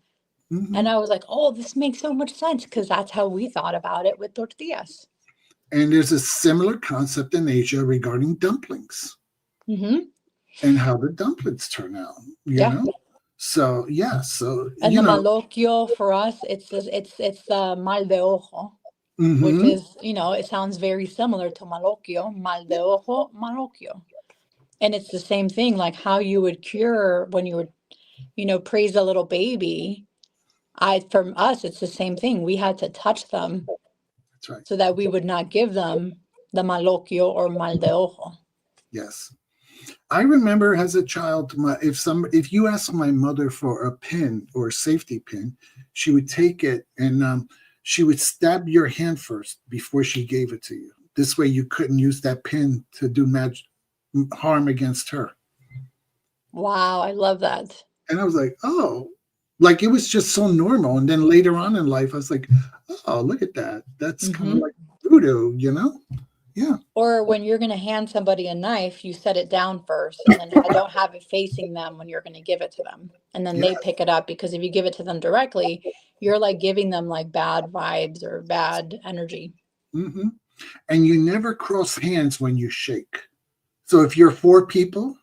Hmm. And I was like, oh, this makes so much sense because that's how we thought about it with tortillas. And there's a similar concept in Asia regarding dumplings Hmm. and how the dumplings turn out, Yeah. So, yeah. So, And the malocchio for us, it's the mal de ojo, which hmm is, it sounds very similar to malocchio, mal de ojo, malocchio. And it's the same thing, like how you would cure when you would, praise a little baby. From us, it's the same thing. We had to touch them that's right. so that we would not give them the malocchio or mal de ojo. Yes. I remember as a child, if you asked my mother for a pin or a safety pin, she would take it and she would stab your hand first before she gave it to you. This way, you couldn't use that pin to do harm against her. Wow, I love that. And I was like, oh, like it was just so normal. And then later on in life, I was like, oh, look at that. That's kind of Hmm. like voodoo, Yeah. Or when you're going to hand somebody a knife, you set it down first and then don't have it facing them when you're going to give it to them. And then Yeah. they pick it up because if you give it to them directly, you're like giving them like bad vibes or bad energy. Hmm. And you never cross hands when you shake. So if you're four people,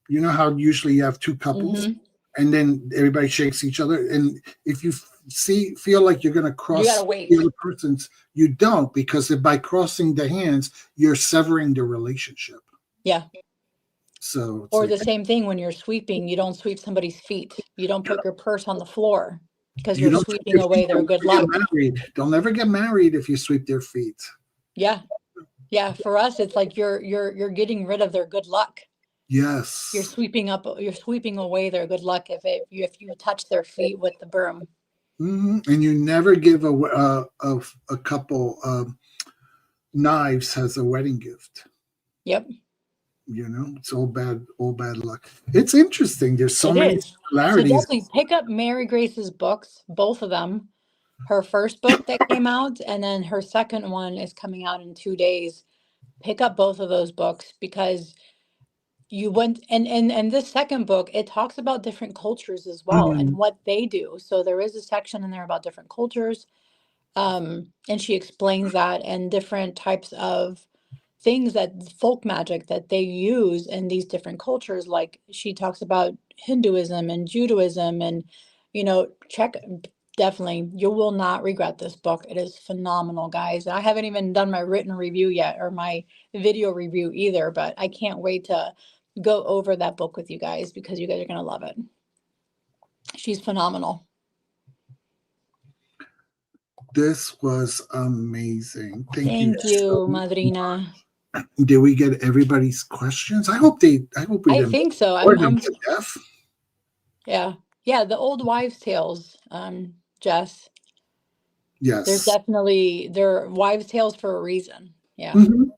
you know how usually you have two couples Hmm. and then everybody shakes each other. And if you feel like you're going to You got to cross wait. the other person's, you don't, because by crossing the hands, you're severing the relationship. Yeah. So it's Or like, the same thing when you're sweeping, you don't sweep somebody's feet. You don't put your purse on the floor because you you're don't sweeping your away feet, their they'll good never luck. get married. They'll never get married if you sweep their feet. Yeah. Yeah. For us, it's like you're getting rid of their good luck. You're Yes. sweeping away their good luck if you touch their feet with the broom. And you never give a couple knives as a wedding gift. Yep. It's all bad luck. It's interesting. There's so It many is. So similarities. definitely pick up Mary Grace's books, both of them. Her first book that came out, and then her second one is coming out in 2 days. Pick up both of those books because you went and this second book, it talks about different cultures as well and Mhm. what they do. So there is a section in there about different cultures. And she explains that and different types of things that folk magic that they use in these different cultures. Like she talks about Hinduism and Judaism and, check definitely. You will not regret this book. It is phenomenal, guys. I haven't even done my written review yet or my video review either, but I can't wait to go over that book with you guys because you guys are going to love it. She's phenomenal. This was amazing. Thank you Thank so you, much. Madrina. Did we get everybody's questions? I hope we I didn't think so. bore them to death. Yeah. Yeah, the old wives' tales, Jess. There's Yes. definitely they're wives' tales for a reason. Yeah. Mhm.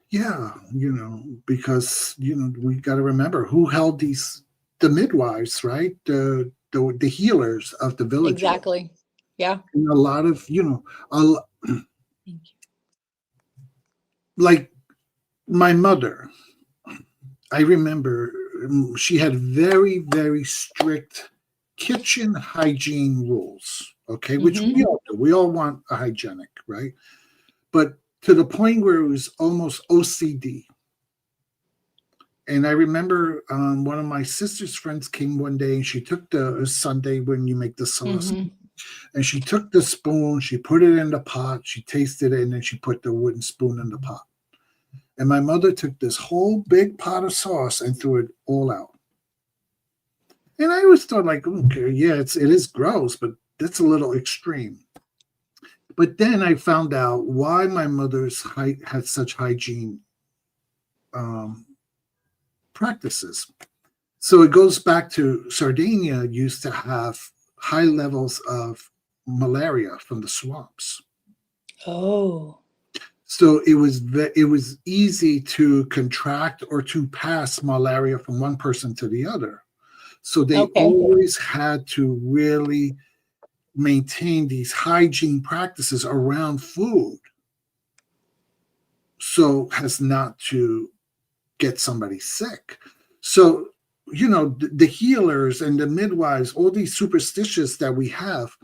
Yeah, because we got to remember who held the midwives, right? The healers of the villages. Exactly. Yeah. And a lot of, Thank you. like my mother, I remember she had very, very strict kitchen hygiene rules, okay, which we Mhm. all do. We all want a hygienic, right? But to the point where it was almost OCD. And I remember one of my sister's friends came one day and she took the Sunday when you make the sauce Mhm. and she took the spoon, she put it in the pot, she tasted it, and then she put the wooden spoon in the pot. And my mother took this whole big pot of sauce and threw it all out. And I always thought, like, okay, yeah, it is gross, but that's a little extreme. But then I found out why my mother's had such hygiene um, practices. So it goes back to Sardinia used to have high levels of malaria from the swamps. Oh. So it was easy to contract or to pass malaria from one person to the other. So they always had to really maintain these hygiene practices around food so as not to get somebody sick. So, you know, the healers and the midwives, all these superstitions that we have,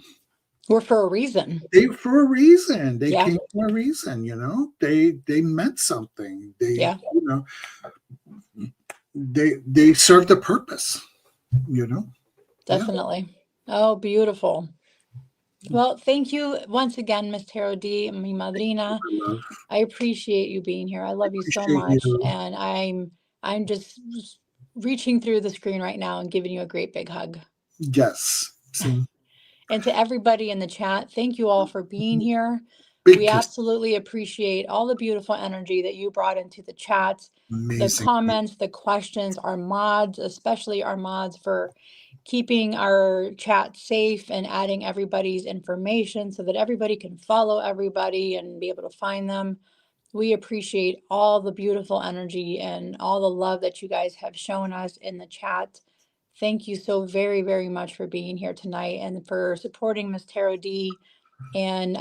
were for a reason. They for a reason. They came for a reason, you know. They meant something. They, you know, they served a purpose, you know. Definitely. Oh, beautiful. Well, thank you once again, Miss Tarot D, mi madrina. I appreciate you being here. I love you so much. And I'm just reaching through the screen right now and giving you a great big hug. Yes. See? And to everybody in the chat, thank you all for being here. We absolutely appreciate all the beautiful energy that you brought into the chat, the comments, the questions, our mods, especially our mods for keeping our chat safe and adding everybody's information so that everybody can follow everybody and be able to find them. We appreciate all the beautiful energy and all the love that you guys have shown us in the chat. Thank you so very, very much for being here tonight and for supporting Miss Tarot D and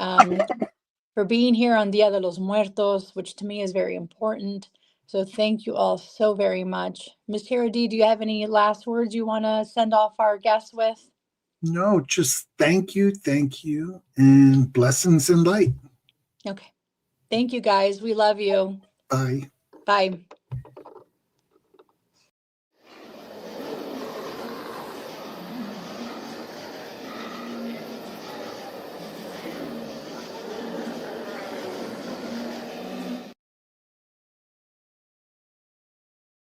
for being here on Dia de los Muertos, which to me is very important. So thank you all so very much. Miss Tarot D, do you have any last words you want to send off our guests with? No, just thank you, and blessings and light. Okay. Thank you, guys. We love you. Bye. Bye.